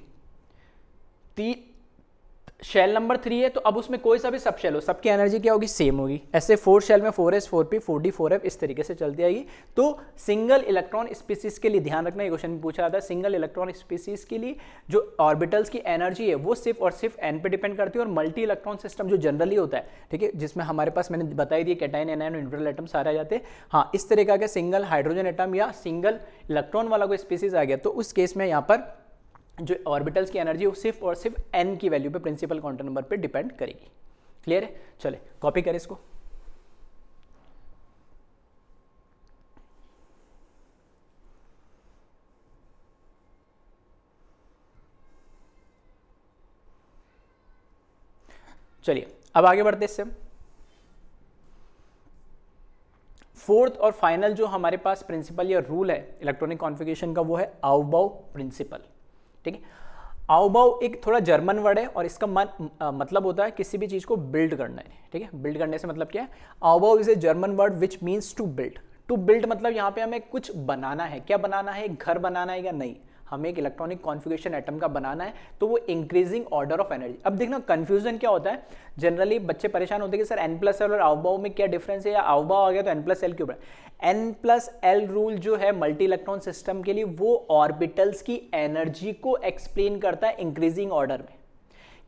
shell number 3 है तो अब उसमें कोई सा भी सब शेल हो, सबकी एनर्जी क्या होगी, सेम होगी। ऐसे 4 शेल में 4s 4p 4d 4f इस तरीके से चलती आएगी। तो सिंगल इलेक्ट्रॉन स्पीसीज के लिए ध्यान रखना, ये क्वेश्चन में पूछा जाता है, सिंगल इलेक्ट्रॉन स्पीसीज के लिए जो ऑर्बिटल्स की एनर्जी है वो सिर्फ और सिर्फ n पे डिपेंड करती है, और मल्टी इलेक्ट्रॉन सिस्टम जो जनरली होता है, ठीक है, जिसमें हमारे पास मैंने बताई दी कैटायन, एनायन, न्यूट्रल एटम सारे आ जाते हैं। हाँ, इस तरीके का सिंगल हाइड्रोजन एटम या सिंगल इलेक्ट्रॉन वाला कोई स्पीसीज आ गया तो उस केस में यहाँ पर जो ऑर्बिटल्स की एनर्जी वो सिर्फ और सिर्फ n की वैल्यू पे, प्रिंसिपल क्वांटम नंबर पे डिपेंड करेगी। क्लियर है? चले कॉपी करें इसको। चलिए अब आगे बढ़ते इससे। फोर्थ और फाइनल जो हमारे पास प्रिंसिपल या रूल है इलेक्ट्रॉनिक कॉन्फ़िगरेशन का वो है आउबाउ प्रिंसिपल, ठीक है। आउबाउ एक थोड़ा जर्मन वर्ड है और इसका मतलब होता है किसी भी चीज़ को बिल्ड करना है, ठीक है। बिल्ड करने से मतलब क्या है, Aufbau is a German word which means to build. To build मतलब यहाँ पे हमें कुछ बनाना है। क्या बनाना है? घर बनाना है या नहीं, हमें एक इलेक्ट्रॉनिक कॉन्फ़िगरेशन एटम का बनाना है, तो वो इंक्रीजिंग ऑर्डर ऑफ एनर्जी। अब देखना कंफ्यूजन क्या होता है, जनरली बच्चे परेशान होते हैं कि सर n+l और आउबाउ में क्या डिफरेंस है, या आउबाउ आ गया तो n+l क्यों बढ़ा। n+l रूल जो है मल्टी इलेक्ट्रॉन सिस्टम के लिए वो ऑर्बिटल्स की एनर्जी को एक्सप्लेन करता है इंक्रीजिंग ऑर्डर में,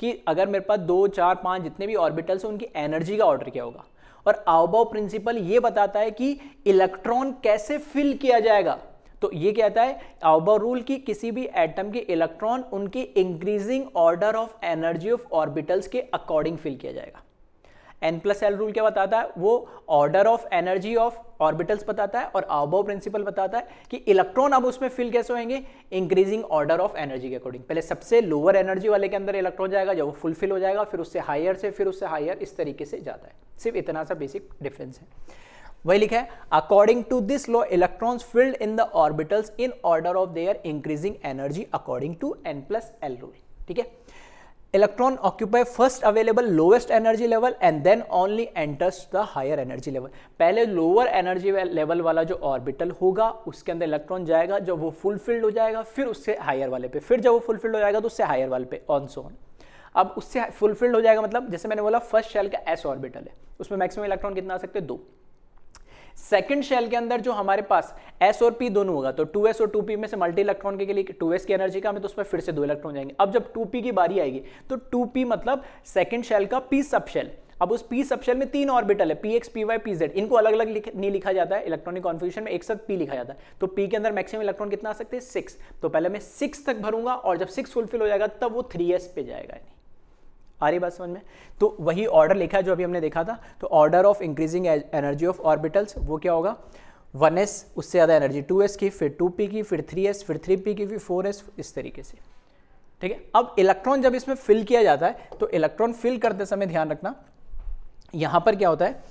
कि अगर मेरे पास 2 4 5 जितने भी ऑर्बिटल्स हैं उनकी एनर्जी का ऑर्डर क्या होगा। और आउबाउ प्रिंसिपल ये बताता है कि इलेक्ट्रॉन कैसे फिल किया जाएगा। तो ये कहता है आउबाउ रूल की किसी भी एटम के इलेक्ट्रॉन उनकी increasing order of energy of orbitals के अकॉर्डिंग फिल किया जाएगा। n+l रूल क्या बताता है, वो order of energy of orbitals बताता है, और आउबाउ प्रिंसिपल बताता है कि इलेक्ट्रॉन अब उसमें फिल कैसे होंगे, इंक्रीजिंग ऑर्डर ऑफ एनर्जी के अकॉर्डिंग। पहले सबसे लोअर एनर्जी वाले के अंदर इलेक्ट्रॉन जाएगा, जब वो फुलफिल हो जाएगा फिर उससे हायर से, फिर उससे हायर, इस तरीके से जाता है। सिर्फ इतना सा बेसिक डिफरेंस है। वही लिखा है according to this law electrons filled in the orbitals in order of their increasing energy according to n+l rule, ठीक है। Electron occupy first available lowest energy level and then only enters the higher energy level. पहले लोअर एनर्जी लेवल वाला जो ऑर्बिटल होगा उसके अंदर इलेक्ट्रॉन जाएगा, जब वो फुलफिल्ड हो जाएगा फिर उससे हायर वाले पे, फिर जब वो फुलफिल्ड हो जाएगा तो उससे हायर वाले पे, ऑन सो ऑन। अब उससे फुलफिल्ड हो जाएगा मतलब जैसे मैंने बोला फर्स्ट शेल का s ऑर्बिटल है, उसमें मैक्सिमम इलेक्ट्रॉन कितना आ सकते हैं, 2। सेकंड शेल के अंदर जो हमारे पास s और p दोनों होगा, तो 2s और 2p में से मल्टी इलेक्ट्रॉन के लिए 2s की एनर्जी का हमें, तो उसमें फिर से 2 इलेक्ट्रॉन जाएंगे। अब जब 2p की बारी आएगी तो 2p मतलब सेकंड शेल का p सब शेल। अब उस p सब शेल में 3 ऑर्बिटल है, px py pz, इनको अलग अलग नहीं लिखा जाता है इलेक्ट्रॉनिक कॉन्फ़िगरेशन में, एक साथ p लिखा जाता है। तो p के अंदर मैक्सिमम इलेक्ट्रॉन कितना आ सकते हैं 6, तो पहले मैं 6 तक भरूंगा और जब 6 फुलफिल हो जाएगा तब वो 3s पे जाएगा। आ रही बात समझ में? तो वही ऑर्डर लिखा है जो अभी हमने देखा था। तो order of increasing energy of orbitals वो क्या होगा, 1s उससे ज़्यादा एनर्जी 2s की, फिर 2p की, फिर 3s, फिर 3p की, फिर 4s, इस तरीके से। ठीक है, अब इलेक्ट्रॉन जब इसमें फिल किया जाता है तो इलेक्ट्रॉन फिल करते समय ध्यान रखना, यहाँ पर क्या होता है,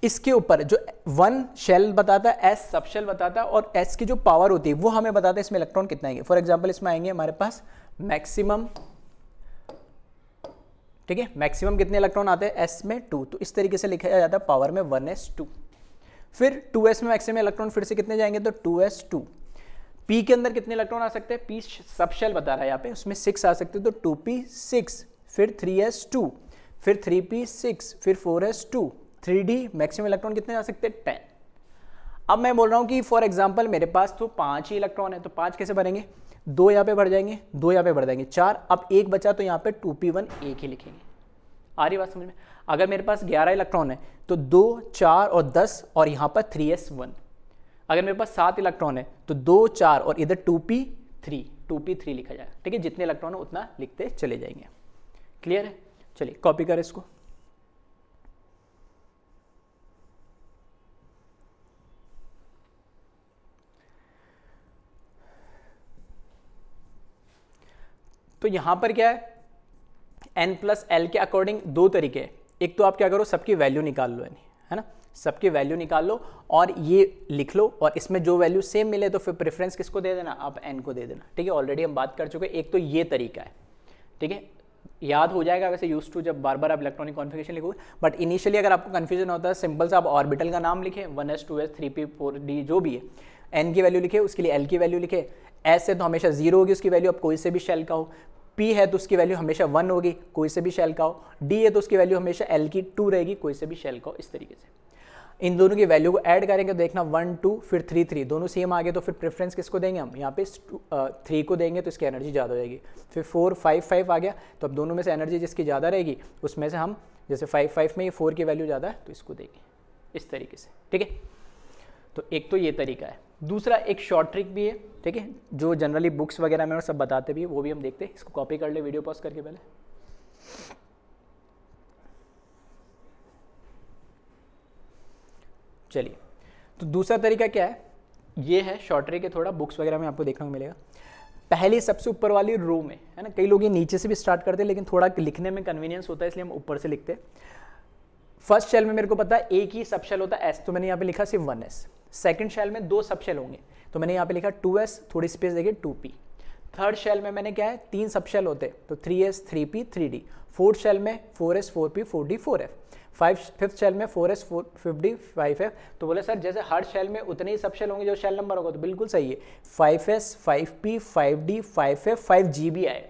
इसके ऊपर जो 1 शेल बताता है, s सब शेल बताता है, और s की जो पावर होती है वो हमें बताता है इसमें इलेक्ट्रॉन कितना आएंगे। फॉर एग्जाम्पल इसमें आएंगे हमारे पास मैक्सिमम, ठीक है, मैक्सिमम कितने इलेक्ट्रॉन आते हैं s में 2, तो इस तरीके से लिखा जाता है पावर में 1s2। फिर 2s में मैक्सिमम इलेक्ट्रॉन फिर से कितने जाएंगे, तो 2s2। p के अंदर कितने इलेक्ट्रॉन आ सकते हैं, p सब शेल बता रहा है यहाँ पे, उसमें 6 आ सकते हैं, तो 2p 6, फिर 3s2, फिर 3p 6, फिर 4s2, 3d मैक्सिमम इलेक्ट्रॉन कितने आ सकते हैं 10। अब मैं बोल रहा हूँ कि फॉर एग्जाम्पल मेरे पास तो 5 ही इलेक्ट्रॉन है, तो 5 कैसे भरेंगे, 2 यहाँ पे बढ़ जाएंगे, 2 यहाँ पे बढ़ जाएंगे, 4, अब 1 बचा तो यहाँ पे 2p1 एक ही लिखेंगे। आ रही बात समझ में? अगर मेरे पास 11 इलेक्ट्रॉन है तो 2, 4 और 10 और यहाँ पर 3s1। अगर मेरे पास 7 इलेक्ट्रॉन है तो 2, 4 और इधर 2p3 लिखा जाएगा। ठीक है, जितने इलेक्ट्रॉन है उतना लिखते चले जाएंगे। क्लियर है? चलिए कॉपी करें इसको। तो यहां पर क्या है, n+l के अकॉर्डिंग 2 तरीके हैं। एक तो आप क्या करो, सबकी वैल्यू निकाल लो, है ना, सबकी वैल्यू निकाल लो और ये लिख लो, और इसमें जो वैल्यू सेम मिले तो फिर प्रेफरेंस किसको दे देना, आप n को दे देना। ठीक है, ऑलरेडी हम बात कर चुके हैं। एक तो ये तरीका है, ठीक है, याद हो जाएगा वैसे यूज टू, जब बार बार आप इलेक्ट्रॉनिक कॉन्फ़िगरेशन लिखोगे। बट इनिशियली अगर आपको कन्फ्यूजन होता है, सिंपल सा आप ऑर्बिटल का नाम लिखे, 1s 2s 3p 4d जो भी है, n की वैल्यू लिखे, उसके लिए l की वैल्यू लिखे, s है तो हमेशा 0 होगी उसकी वैल्यू, अब कोई से भी शेल का हो, p है तो उसकी वैल्यू हमेशा 1 होगी, कोई से भी शेल का हो, d है तो उसकी वैल्यू हमेशा l की 2 रहेगी, कोई से भी शेल का हो। इस तरीके से इन दोनों की वैल्यू को ऐड करेंगे, देखना 1 2 फिर 3 3 दोनों सेम आ गए, तो फिर प्रेफरेंस किसको देंगे हम, यहाँ पे 3 को देंगे तो इसकी एनर्जी ज़्यादा हो जाएगी। फिर 4 5 5 आ गया, तो अब दोनों में से एनर्जी जिसकी ज़्यादा रहेगी उसमें से हम, जैसे 5 5 में ये 4 की वैल्यू ज़्यादा है तो इसको देंगे, इस तरीके से। ठीक है, तो एक तो ये तरीका है। दूसरा एक शॉर्ट ट्रिक भी है, ठीक है, जो जनरली बुक्स वगैरह में और सब बताते भी है, वो भी हम देखते हैं। इसको कॉपी कर ले वीडियो पॉज करके पहले। चलिए, तो दूसरा तरीका क्या है, ये है शॉर्ट ट्रिक है, थोड़ा बुक्स वगैरह में आपको देखने को मिलेगा। पहले सबसे ऊपर वाली रो में, है ना, कई लोग ये नीचे से भी स्टार्ट करते हैं, लेकिन थोड़ा लिखने में कन्वीनियंस होता है इसलिए हम ऊपर से लिखते हैं। फर्स्ट शेल में मेरे को पता है एक ही सब शेल होता है s, तो मैंने यहाँ पे लिखा सिर्फ 1s। सेकंड शेल में 2 सब शेल होंगे, तो मैंने यहाँ पे लिखा 2s, थोड़ी स्पेस देके 2p। थर्ड शेल में मैंने क्या है, 3 सब शेल होते हैं, तो 3s 3p 3d। Fourth shell में 4s 4p 4d 4f। Fifth shell में 4s 5d 5f। तो बोले सर जैसे हर शेल में उतने ही सब शेल होंगे जो शेल नंबर होगा, तो बिल्कुल सही है, 5s 5p 5d 5f 5g भी आएगा।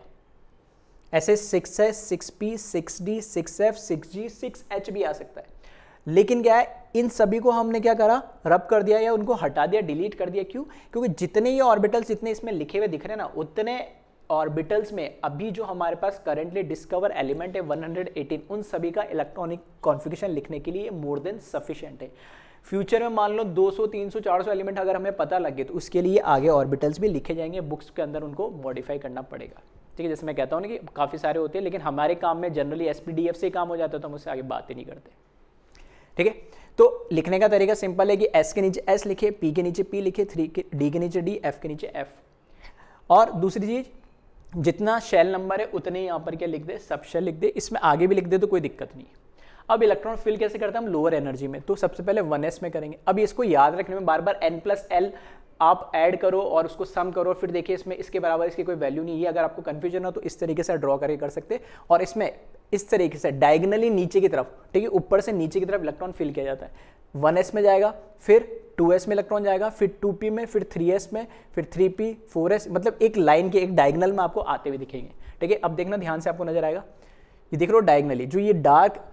ऐसे 6s 6p 6d 6f 6g 6h भी आ सकता है। लेकिन क्या है, इन सभी को हमने क्या करा, रब कर दिया या उनको हटा दिया, डिलीट कर दिया। क्यों? क्योंकि जितने ये ऑर्बिटल्स जितने इसमें लिखे हुए दिख रहे हैं ना, उतने ऑर्बिटल्स में अभी जो हमारे पास करेंटली डिस्कवर एलिमेंट है 118, उन सभी का इलेक्ट्रॉनिक कॉन्फ़िगरेशन लिखने के लिए मोर देन सफिशिएंट है। फ्यूचर में मान लो 200 300 400 एलिमेंट अगर हमें पता लगे तो उसके लिए आगे ऑर्बिटल्स भी लिखे जाएंगे, बुक्स के अंदर उनको मॉडिफाई करना पड़ेगा। ठीक है, जैसे मैं कहता हूँ ना कि काफ़ी सारे होते हैं, लेकिन हमारे काम में जनरली SPDF से ही काम हो जाता है, तो हम उससे आगे बात ही नहीं करते। ठीक है, तो लिखने का तरीका सिंपल है कि S के नीचे S लिखे, P के नीचे P लिखे, D के नीचे D, F के नीचे F। और दूसरी चीज़, जितना शेल नंबर है उतने यहाँ पर क्या लिख दे, सब शेल लिख दे, इसमें आगे भी लिख दे तो कोई दिक्कत नहीं है। अब इलेक्ट्रॉन फिल कैसे करते हैं हम, लोअर एनर्जी में, तो सबसे पहले 1s में करेंगे। अब इसको याद रखने में बार बार n+l आप ऐड करो और उसको सम करो, फिर देखिए इसमें इसके बराबर इसकी कोई वैल्यू नहीं है। अगर आपको कंफ्यूजन हो तो इस तरीके से ड्रॉ करके कर सकते हैं, और इसमें इस तरीके से डायगनली नीचे की तरफ, ठीक है, ऊपर से नीचे की तरफ इलेक्ट्रॉन फिल किया जाता है। 1s में जाएगा, फिर 2s में इलेक्ट्रॉन जाएगा, फिर 2p में, फिर 3s में, फिर 3p 4s, मतलब एक लाइन के एक डायगनल में आपको आते हुए दिखेंगे। ठीक है, अब देखना ध्यान से, आपको नजर आएगा, ये देख रहे हो डायगनली जो ये डार्क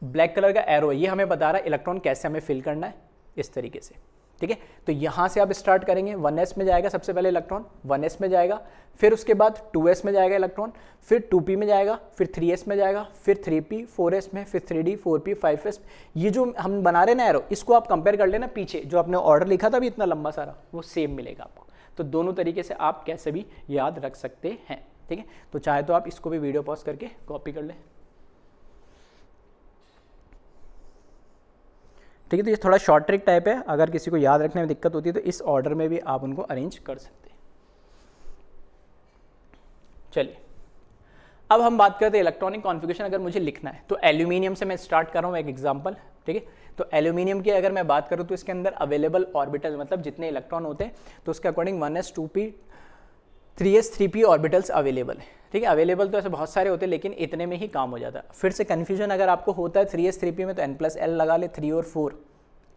ब्लैक कलर का एरो है, ये हमें बता रहा है इलेक्ट्रॉन कैसे हमें फिल करना है। इस तरीके से, ठीक है। तो यहाँ से आप स्टार्ट करेंगे, 1s में जाएगा सबसे पहले इलेक्ट्रॉन, 1s में जाएगा, फिर उसके बाद 2s में जाएगा इलेक्ट्रॉन, फिर 2p में जाएगा, फिर 3s में जाएगा, फिर 3p 4s में, फिर 3d 4p 5s। ये जो हम बना रहे ना एरो, इसको आप कंपेयर कर लेना पीछे जो आपने ऑर्डर लिखा था भी इतना लंबा सारा, वो सेम मिलेगा आपको। तो दोनों तरीके से आप कैसे भी याद रख सकते हैं, ठीक है। तो चाहे तो आप इसको भी वीडियो पॉज करके कॉपी कर लें, ठीक है। तो ये थोड़ा शॉर्ट ट्रिक टाइप है, अगर किसी को याद रखने में दिक्कत होती है तो इस ऑर्डर में भी आप उनको अरेंज कर सकते हैं। चलिए अब हम बात करते हैं इलेक्ट्रॉनिक कॉन्फ़िगरेशन। अगर मुझे लिखना है तो एल्यूमिनियम से मैं स्टार्ट कर रहा हूँ एक एग्जांपल, ठीक है। तो एल्यूमिनियम की अगर मैं बात करूँ तो इसके अंदर अवेलेबल ऑर्बिटल मतलब जितने इलेक्ट्रॉन होते हैं तो उसके according 1s 2p 3s 3p orbitals available है, ठीक है। अवेलेबल तो ऐसे बहुत सारे होते हैं लेकिन इतने में ही काम हो जाता है। फिर से कन्फ्यूजन अगर आपको होता है 3s 3p में तो n+l लगा ले, 3 और 4,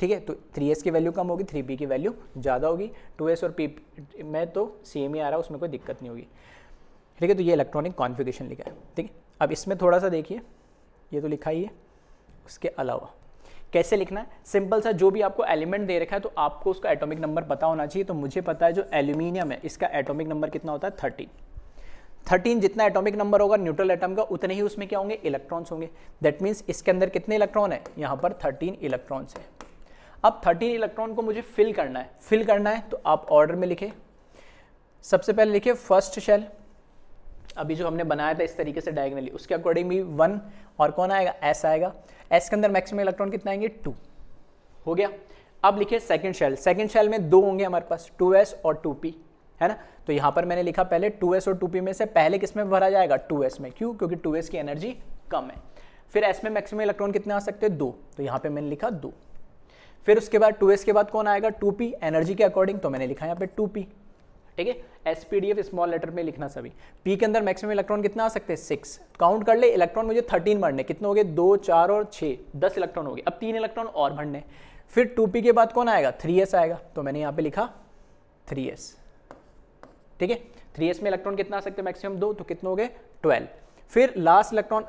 ठीक है। तो 3s की वैल्यू कम होगी, 3p की वैल्यू ज़्यादा होगी, 2s और p में तो सेम ही आ रहा है, उसमें कोई दिक्कत नहीं होगी, ठीक है। तो ये इलेक्ट्रॉनिक कॉन्फ़िगरेशन लिखा है, ठीक है। अब इसमें थोड़ा सा देखिए, ये तो लिखा ही है, उसके अलावा कैसे लिखना है, सिंपल सा, जो भी आपको एलिमेंट दे रखा है तो आपको उसका एटॉमिक नंबर पता होना चाहिए। तो मुझे पता है जो एल्यूमिनियम है इसका एटॉमिक नंबर कितना होता है 13। जितना एटॉमिक नंबर होगा न्यूट्रल एटम का उतने ही उसमें क्या होंगे, इलेक्ट्रॉन्स होंगे। दैट मीन्स इसके अंदर कितने इलेक्ट्रॉन है, यहाँ पर 13 इलेक्ट्रॉन्स है। अब 13 इलेक्ट्रॉन को मुझे फिल करना है, तो आप ऑर्डर में लिखे। सबसे पहले लिखिए फर्स्ट शेल, अभी जो हमने बनाया था इस तरीके से डायगोनली, उसके अकॉर्डिंग भी 1 और कौन आएगा, एस आएगा। एस के अंदर मैक्सिमम इलेक्ट्रॉन कितना आएंगे, 2 हो गया। अब लिखिए सेकंड शेल में 2 होंगे हमारे पास, 2s और 2p, है ना। तो यहाँ पर मैंने लिखा पहले 2s और 2p में से पहले किस में भरा जाएगा, 2s में, क्यों, क्योंकि 2s की एनर्जी कम है। फिर s में मैक्सिमम इलेक्ट्रॉन कितने आ सकते हैं, 2, तो यहाँ पे मैंने लिखा 2। फिर उसके बाद 2s के बाद कौन आएगा, 2p, एनर्जी के अकॉर्डिंग, तो मैंने लिखा यहाँ पे 2p, ठीक है। SPDF स्मॉल लेटर में लिखना सभी। P के अंदर मैक्सिमम इलेक्ट्रॉन कितना आ सकते हैं, 6। काउंट कर ले, इलेक्ट्रॉन मुझे 13 भरने, कितने हो गए, 2 4 और 6, 10 इलेक्ट्रॉन हो गए। अब 3 इलेक्ट्रॉन और भरने। फिर 2p के बाद कौन आएगा, 3s आएगा, तो मैंने यहाँ पे लिखा 3s, ठीक है। 3s में इलेक्ट्रॉन कितना आ सकते हैं, मैक्सिमम 2, तो कितने हो गए 12। फिर लास्ट इलेक्ट्रॉन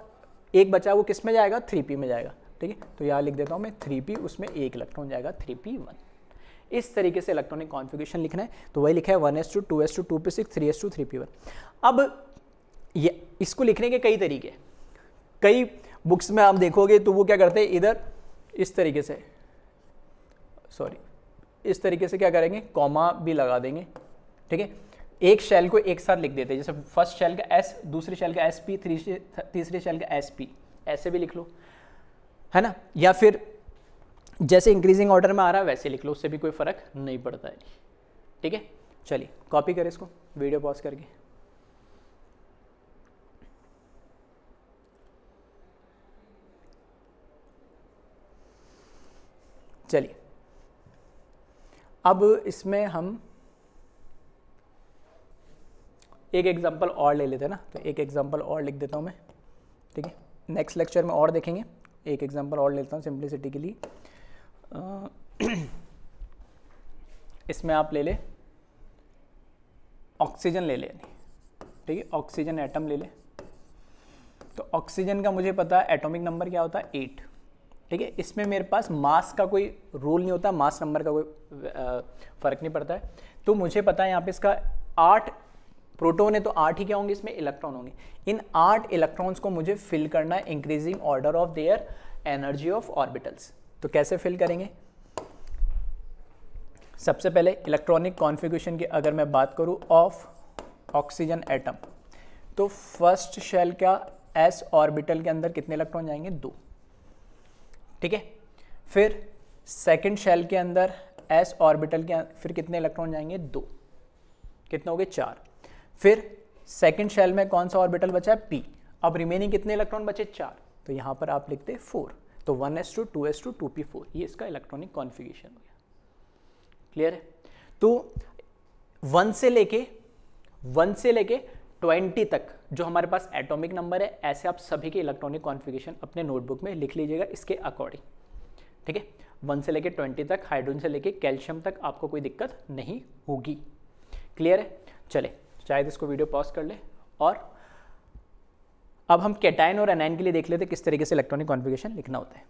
एक बचा, वो किस में जाएगा, 3p में जाएगा, ठीक है। तो यहाँ लिख देता हूँ मैं 3p, उसमें एक इलेक्ट्रॉन जाएगा 3p1। इस तरीके से इलेक्ट्रॉनिक कॉन्फ़िगरेशन लिखना है। तो वही लिखा है 1s2 2s2 2p6 3s2 3p1। अब ये इसको लिखने के कई तरीके, कई बुक्स में आप देखोगे तो वो क्या करते हैं, इधर इस तरीके से, इस तरीके से क्या करेंगे, कॉमा भी लगा देंगे, ठीक है। एक शेल को एक साथ लिख देते हैं, जैसे फर्स्ट शेल का s, दूसरी शेल का sp, तीसरी शेल का sp, ऐसे भी लिख लो, है ना। या फिर जैसे इंक्रीजिंग ऑर्डर में आ रहा है वैसे लिख लो, उससे भी कोई फर्क नहीं पड़ता है, ठीक है। चलिए कॉपी करें इसको, वीडियो पॉज करके। चलिए अब इसमें हम एक एग्जांपल और ले लेते हैं ना, तो एक एग्जांपल और लिख देता हूं मैं, ठीक है। नेक्स्ट लेक्चर में और देखेंगे, एक एग्जांपल और लेता हूं सिंप्लिसिटी के लिए। इसमें आप ले ले ऑक्सीजन ले लें, ठीक है, ऑक्सीजन एटम ले ले। तो ऑक्सीजन का मुझे पता है एटॉमिक नंबर क्या होता है, 8, ठीक है। इसमें मेरे पास मास का कोई रूल नहीं होता, मास नंबर का कोई फर्क नहीं पड़ता है। तो मुझे पता है यहाँ पे इसका 8 प्रोटॉन है, तो 8 ही क्या होंगे, इसमें इलेक्ट्रॉन होंगे। इन 8 इलेक्ट्रॉन्स को मुझे फिल करना है increasing order of their energy of orbitals. तो कैसे फिल करेंगे, सबसे पहले इलेक्ट्रॉनिक कॉन्फ़िगरेशन की अगर मैं बात करूं ऑफ ऑक्सीजन एटम, तो फर्स्ट शेल का s ऑर्बिटल के अंदर कितने इलेक्ट्रॉन जाएंगे, 2, ठीक है। फिर सेकंड शेल के अंदर s ऑर्बिटल के फिर कितने इलेक्ट्रॉन जाएंगे, 2, कितने हो गए, 4। फिर सेकंड शेल में कौन सा ऑर्बिटल बचा है, p। अब रिमेनिंग कितने इलेक्ट्रॉन बचे, 4, तो यहाँ पर आप लिखते 4। तो 1s2 2s2 2p4, ये इसका इलेक्ट्रॉनिक कॉन्फ़िगरेशन हो गया। क्लियर है। तो 1 से लेके 20 तक जो हमारे पास एटॉमिक नंबर है, ऐसे आप सभी के इलेक्ट्रॉनिक कॉन्फ़िगरेशन अपने नोटबुक में लिख लीजिएगा इसके अकॉर्डिंग, ठीक है। 1 से लेके 20 तक, हाइड्रोजन से लेके कैल्शियम तक आपको कोई दिक्कत नहीं होगी। क्लियर है। चले शायद इसको वीडियो पॉज कर ले, और अब हम कैटायन और एनायन के लिए देख लेते किस तरीके से इलेक्ट्रॉनिक कॉन्फ़िगरेशन लिखना होता है।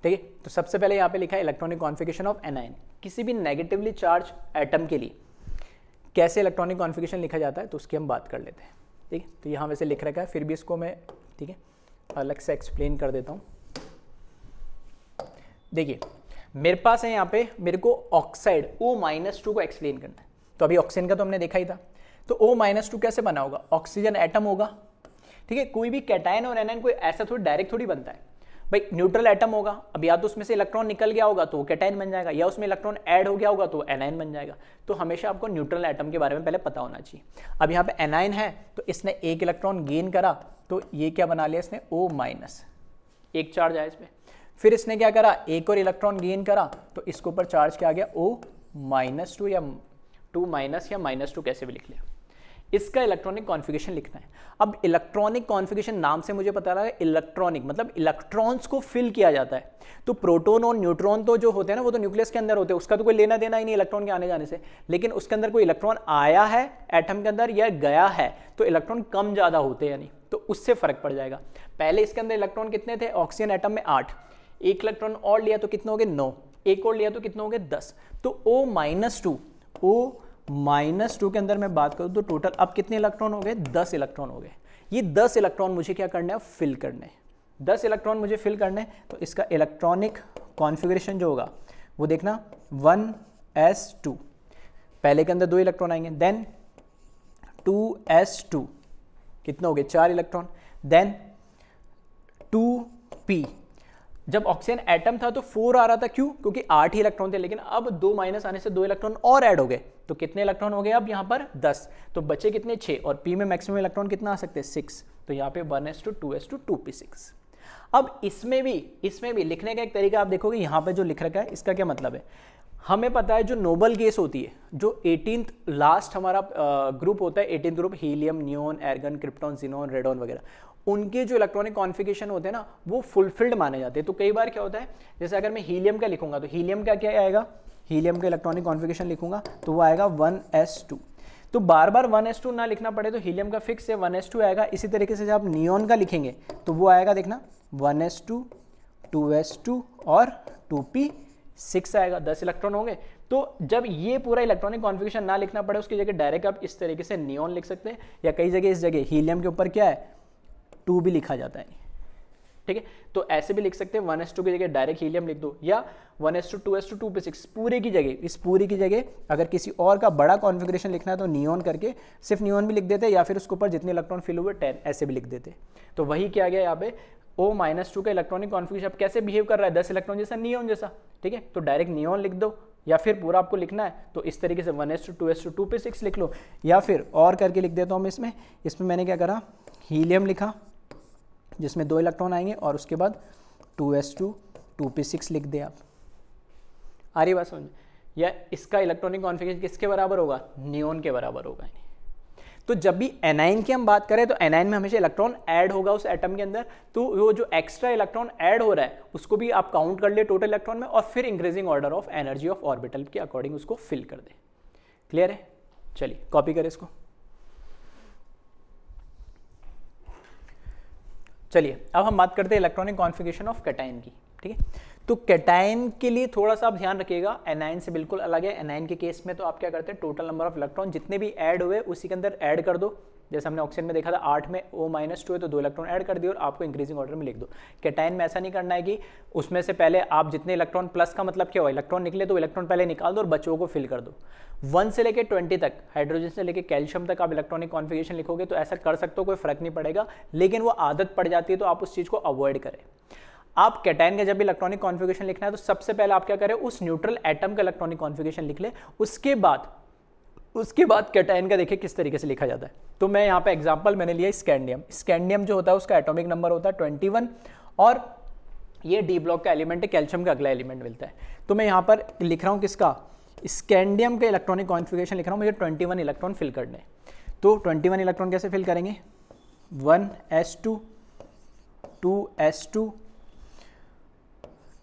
ठीक है। तो सबसे पहले यहाँ पे लिखा है इलेक्ट्रॉनिक कॉन्फ़िगरेशन ऑफ एनाइन। किसी भी नेगेटिवली चार्ज एटम के लिए कैसे इलेक्ट्रॉनिक कॉन्फ़िगरेशन लिखा जाता है तो उसकी हम बात कर लेते हैं। ठीक है, तो यहाँ वैसे लिख रखा है, फिर भी इसको मैं ठीक है अलग से एक्सप्लेन कर देता हूँ। देखिए मेरे पास है यहाँ पे, मेरे को ऑक्साइड O-2 को एक्सप्लेन करना है। तो अभी ऑक्सीजन का तो हमने देखा ही था, तो O-2 कैसे बना होगा, ऑक्सीजन एटम होगा। ठीक है, कोई भी कैटायन और एनायन कोई ऐसा थोड़ी डायरेक्ट थोड़ी बनता है भाई, न्यूट्रल एटम होगा। अब या तो उसमें से इलेक्ट्रॉन निकल गया होगा तो वो कैटायन बन जाएगा, या उसमें इलेक्ट्रॉन ऐड हो गया होगा तो एनायन बन जाएगा। तो हमेशा आपको न्यूट्रल एटम के बारे में पहले पता होना चाहिए। अब यहाँ पे एनायन है तो इसने एक इलेक्ट्रॉन गेन करा, तो ये क्या बना लिया इसने O-, एक चार्ज आया इसमें। फिर इसने क्या करा, एक और इलेक्ट्रॉन गेन करा, तो इसके ऊपर चार्ज क्या आ गया O-2 या 2- या -2 कैसे भी लिख लिया। इसका इलेक्ट्रॉनिक कॉन्फ़िगरेशन लिखना है। अब इलेक्ट्रॉनिक कॉन्फ़िगरेशन नाम से मुझे पता लगा, इलेक्ट्रॉनिक मतलब इलेक्ट्रॉन्स को फिल किया जाता है। तो प्रोटॉन और न्यूट्रॉन तो जो होते हैं ना वो तो न्यूक्लियस के अंदर होते हैं, उसका तो कोई लेना देना ही नहीं इलेक्ट्रॉन के आने जाने से। लेकिन उसके अंदर कोई इलेक्ट्रॉन आया है एटम के अंदर या गया है तो इलेक्ट्रॉन कम ज़्यादा होते हैं या नहीं, तो उससे फर्क पड़ जाएगा। पहले इसके अंदर इलेक्ट्रॉन कितने थे, ऑक्सीजन एटम में 8, एक इलेक्ट्रॉन और लिया तो कितने हो गए 9, एक और लिया तो कितने हो गए 10। तो O-2 के अंदर मैं बात करूं तो टोटल अब कितने इलेक्ट्रॉन हो गए, 10 इलेक्ट्रॉन हो गए। ये 10 इलेक्ट्रॉन मुझे क्या करना है, फिल करने हैं। 10 इलेक्ट्रॉन मुझे फिल करने हैं, तो इसका इलेक्ट्रॉनिक कॉन्फ़िगरेशन जो होगा वो देखना 1s2, पहले के अंदर 2 इलेक्ट्रॉन आएंगे, देन 2s2 कितने हो गए 4 इलेक्ट्रॉन, देन 2p। जब ऑक्सीजन एटम था तो 4 आ रहा था, क्यों, क्योंकि 8 ही इलेक्ट्रॉन थे, लेकिन अब 2 माइनस आने से 2 इलेक्ट्रॉन और ऐड हो गए, तो कितने इलेक्ट्रॉन हो गए अब यहाँ पर 10, तो बचे कितने 6, और p में मैक्सिमम इलेक्ट्रॉन कितना आ सकते हैं 6, तो यहाँ पे 1s2 2s2 2p6। अब इसमें भी लिखने का एक तरीका आप देखोगे, यहाँ पे जो लिख रखा है इसका क्या मतलब है। हमें पता है जो नोबल गैस होती है, जो 18th लास्ट हमारा ग्रुप होता है, 18th group, helium, neon, argan, krypton, xenon, radon वगैरह, उनके जो इलेक्ट्रॉनिक कॉन्फ़िगरेशन होते हैं ना वो फुलफिल्ड माने जाते हैं। तो कई बार क्या होता है, जैसे अगर मैं हीलियम का लिखूंगा तो हीलियम का क्या आएगा, हीलियम का इलेक्ट्रॉनिक कॉन्फ़िगरेशन लिखूंगा तो वो आएगा 1s2। तो बार बार 1s2 ना लिखना पड़े तो हीलियम का फिक्स है 1s2 आएगा। इसी तरीके से जब आप नियोन का लिखेंगे तो वो आएगा, देखना 1s2 2s2 और 2p6 आएगा, 10 इलेक्ट्रॉन होंगे। तो जब ये पूरा इलेक्ट्रॉनिक कॉन्फ़िगरेशन ना लिखना पड़े उसकी जगह डायरेक्ट आप इस तरीके से नियोन लिख सकते हैं, या कई जगह इस जगह हीलियम के ऊपर क्या है 2 भी लिखा जाता है। ठीक है, तो ऐसे भी लिख सकते हैं 1s2 की जगह डायरेक्ट हीलियम लिख दो, या 1s2 2s2 2p6 पूरे की जगह, इस पूरी की जगह अगर किसी और का बड़ा कॉन्फ़िगरेशन लिखना है तो नियोन करके सिर्फ नियोन भी लिख देते, या फिर उसके ऊपर जितने इलेक्ट्रॉन फिल हुए 10 ऐसे भी लिख देते। तो वही क्या गया यहाँ पे O-2 का इलेक्ट्रॉनिक कॉन्फ़िगरेशन कैसे बिहेव कर रहा है, 10 इलेक्ट्रॉन जैसा, नियोन जैसा। ठीक है, तो डायरेक्ट नियोन लिख दो, या फिर पूरा आपको लिखना है तो इस तरीके से 1s2 2s2 2p6 लिख लो, या फिर और करके लिख देता हूँ मैं इसमें मैंने क्या करा, हीलियम लिखा जिसमें 2 इलेक्ट्रॉन आएंगे, और उसके बाद 2s2 2p6 लिख दे आप। आ रही बात समझ, या इसका इलेक्ट्रॉनिक कॉन्फ़िगरेशन किसके बराबर होगा, नियोन के बराबर होगा। तो जब भी एनाइन की हम बात करें तो एनाइन में हमेशा इलेक्ट्रॉन ऐड होगा उस एटम के अंदर, तो वो जो एक्स्ट्रा इलेक्ट्रॉन ऐड हो रहा है उसको भी आप काउंट कर ले टोटल इलेक्ट्रॉन में, और फिर increasing order of energy of orbital के अकॉर्डिंग उसको फिल कर दे। क्लियर है, चलिए कॉपी करें इसको। चलिए अब हम बात करते हैं इलेक्ट्रॉनिक कॉन्फ़िगरेशन ऑफ कैटायन की। ठीक है, तो कैटायन के लिए थोड़ा सा आप ध्यान रखिएगा, एनायन से बिल्कुल अलग है। एनायन के केस में तो आप क्या करते हैं, टोटल नंबर ऑफ इलेक्ट्रॉन जितने भी ऐड हुए उसी के अंदर ऐड कर दो। जैसे हमने ऑक्सीजन में देखा था 8 में O-2 है तो 2 इलेक्ट्रॉन ऐड कर दिए और आपको इंक्रीजिंग ऑर्डर में लिख दो। कैटायन में ऐसा नहीं करना है कि उसमें से पहले आप जितने इलेक्ट्रॉन, प्लस का मतलब क्या हुआ, इलेक्ट्रॉन निकले तो इलेक्ट्रॉन पहले निकाल दो और बच्चों को फिल कर दो। 1 से लेकर 20 तक, हाइड्रोजन से लेकर कैल्शियम तक आप इलेक्ट्रॉनिक कॉन्फ़िगरेशन लिखोगे तो ऐसा कर सकते हो, कोई फर्क नहीं पड़ेगा, लेकिन वो आदत पड़ जाती है तो आप उस चीज़ को अवॉइड करें। आप कैटायन का जब भी इलेक्ट्रॉनिक कॉन्फ़िगरेशन लिखना है तो सबसे पहले आप क्या करें, उस न्यूट्रल एटम का इलेक्ट्रॉनिक कॉन्फ़िगरेशन लिख ले, उसके बाद कैटायन का देखिए किस तरीके से लिखा जाता है। तो मैं यहाँ पे एग्जांपल मैंने लिया स्कैंडियम। स्कैंडियम जो होता है उसका एटॉमिक नंबर होता है 21, और ये डी ब्लॉक का एलिमेंट है, कैल्शियम का अगला एलिमेंट मिलता है। तो मैं यहाँ पर लिख रहा हूँ किसका, स्कैंडियम का इलेक्ट्रॉनिक कॉन्फ़िगरेशन लिख रहा हूँ, मुझे 21 इलेक्ट्रॉन फिल करने। तो 21 इलेक्ट्रॉन कैसे फिल करेंगे, 1s2 2s2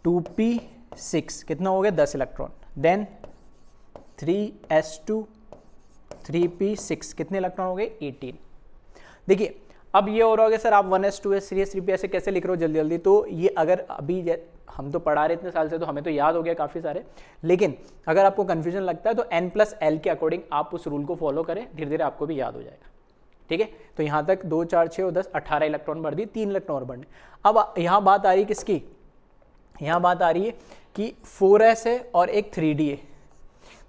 2p6 कितना हो गया 10 इलेक्ट्रॉन, देन 3s2 3p6 कितने इलेक्ट्रॉन हो गए 18। देखिए अब ये हो रहा है सर आप 1s 2s 3s 3p ऐसे कैसे लिख रहे हो जल्दी जल्दी, तो ये अगर अभी हम तो पढ़ा रहे इतने साल से तो हमें तो याद हो गया काफ़ी सारे, लेकिन अगर आपको कन्फ्यूजन लगता है तो n+l के अकॉर्डिंग आप उस रूल को फॉलो करें, धीरे धीरे आपको भी याद हो जाएगा। ठीक है, तो यहाँ तक 2 4 6 और 10 18 इलेक्ट्रॉन भर दिए, 3 इलेक्ट्रॉन और बढ़ने। अब यहाँ बात आ रही है किसकी, यहाँ बात आ रही है कि 4s है और एक 3d है,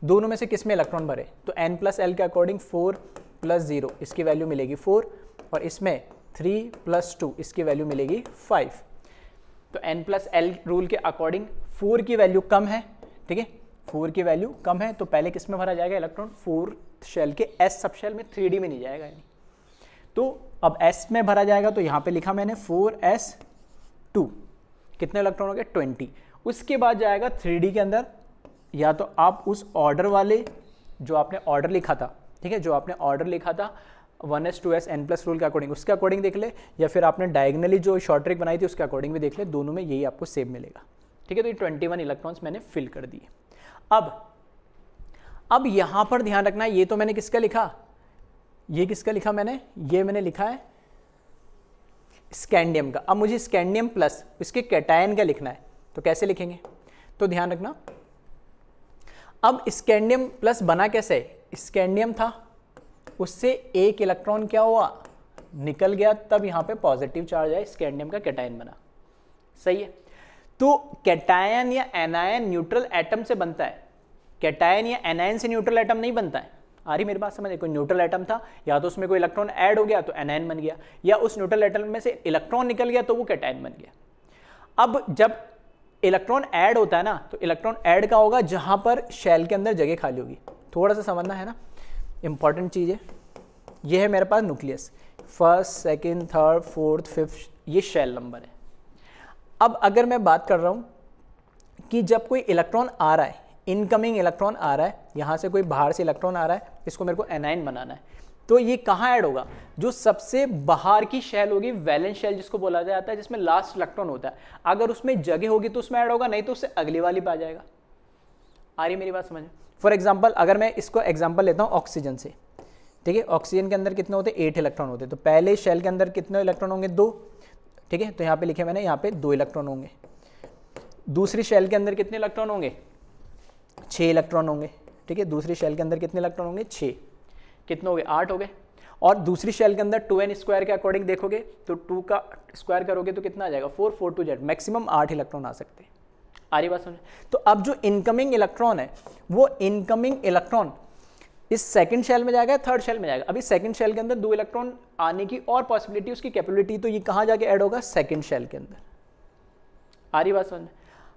दोनों में से किस में इलेक्ट्रॉन भरे, तो n+l के अकॉर्डिंग 4 + 0 इसकी वैल्यू मिलेगी 4, और इसमें 3 + 2 इसकी वैल्यू मिलेगी 5। तो n+l रूल के अकॉर्डिंग 4 की वैल्यू कम है, ठीक है, 4 की वैल्यू कम है, तो पहले किस में भरा जाएगा इलेक्ट्रॉन, 4th शेल के s सब शेल में, 3d में नहीं जाएगा यानी। तो अब s में भरा जाएगा, तो यहाँ पे लिखा मैंने 4s2, कितने इलेक्ट्रॉन हो गए 20। उसके बाद जाएगा 3d के अंदर, या तो आप उस ऑर्डर वाले जो आपने ऑर्डर लिखा था, ठीक है, जो आपने ऑर्डर लिखा था 1s 2s n+ रूल के अकॉर्डिंग, उसके अकॉर्डिंग देख ले, या फिर आपने डायगनली जो शॉर्ट ट्रिक बनाई थी उसके अकॉर्डिंग भी देख ले, दोनों में यही आपको सेम मिलेगा। ठीक है, तो ये 21 इलेक्ट्रॉन्स मैंने फिल कर दिए। अब यहाँ पर ध्यान रखना, ये तो मैंने किसका लिखा, ये किसका लिखा मैंने, ये मैंने लिखा है स्कैंडियम का। अब मुझे स्कैंडियम प्लस इसके कैटायन का लिखना है, तो कैसे लिखेंगे, तो ध्यान रखना, अब स्कैंडियम प्लस बना कैसे, स्कैंडियम था, उससे एक इलेक्ट्रॉन क्या हुआ, निकल गया, तब यहाँ पे पॉजिटिव चार्ज है, स्कैंडियम का कैटायन बना। सही है, तो कैटायन या एनायन न्यूट्रल एटम से बनता है, कैटायन या एनायन से न्यूट्रल एटम नहीं बनता है। आ रही मेरी बात समझ, कोई न्यूट्रल एटम था, या तो उसमें कोई इलेक्ट्रॉन ऐड हो गया तो एनायन बन गया, या उस न्यूट्रल एटम में से इलेक्ट्रॉन निकल गया तो वो कैटायन बन गया। अब जब इलेक्ट्रॉन ऐड होता है ना, तो इलेक्ट्रॉन ऐड का होगा जहां पर शेल के अंदर जगह खाली होगी, थोड़ा सा समझना है ना, इंपॉर्टेंट चीज़ है। ये है मेरे पास nucleus, 1st 2nd 3rd 4th 5th, ये शेल नंबर है। अब अगर मैं बात कर रहा हूं कि जब कोई इलेक्ट्रॉन आ रहा है, इनकमिंग इलेक्ट्रॉन आ रहा है, यहाँ से कोई बाहर से इलेक्ट्रॉन आ रहा है, इसको मेरे को एनायन बनाना है, तो ये कहाँ ऐड होगा, जो सबसे बाहर की शेल होगी, वैलेंस शेल जिसको बोला जाता है, जिसमें लास्ट इलेक्ट्रॉन होता है, अगर उसमें जगह होगी तो उसमें ऐड होगा, नहीं तो उससे अगली वाली पे आ जाएगा। आ रही मेरी बात समझ। फॉर एग्जाम्पल अगर मैं इसको एग्जाम्पल लेता हूँ ऑक्सीजन से, ठीक है, ऑक्सीजन के अंदर कितने होते हैं, 8 इलेक्ट्रॉन होते हैं, तो पहले शेल के अंदर कितने इलेक्ट्रॉन होंगे, 2, ठीक है, तो यहाँ पे लिखे मैंने, यहाँ पे 2 इलेक्ट्रॉन होंगे। दूसरी शेल के अंदर कितने इलेक्ट्रॉन होंगे, 6 इलेक्ट्रॉन होंगे, ठीक है, दूसरी शेल के अंदर कितने इलेक्ट्रॉन होंगे, 6, कितने हो गए, 8 हो गए। और दूसरी शेल के अंदर 2n² के अकॉर्डिंग देखोगे तो 2 का स्क्वायर करोगे तो कितना आ जाएगा, 4 4 2 z, मैक्सिमम 8 इलेक्ट्रॉन आ सकते हैं। आ रही बात समझ। तो अब जो इनकमिंग इलेक्ट्रॉन है, वो इनकमिंग इलेक्ट्रॉन इस सेकंड शेल में जाएगा, थर्ड शेल में जाएगा। अभी सेकंड शेल के अंदर 2 इलेक्ट्रॉन आने की और पॉसिबिलिटी, उसकी कैपेबिलिटी, तो ये कहाँ जाके ऐड होगा, सेकंड शेल के अंदर। आ रही बात समझ।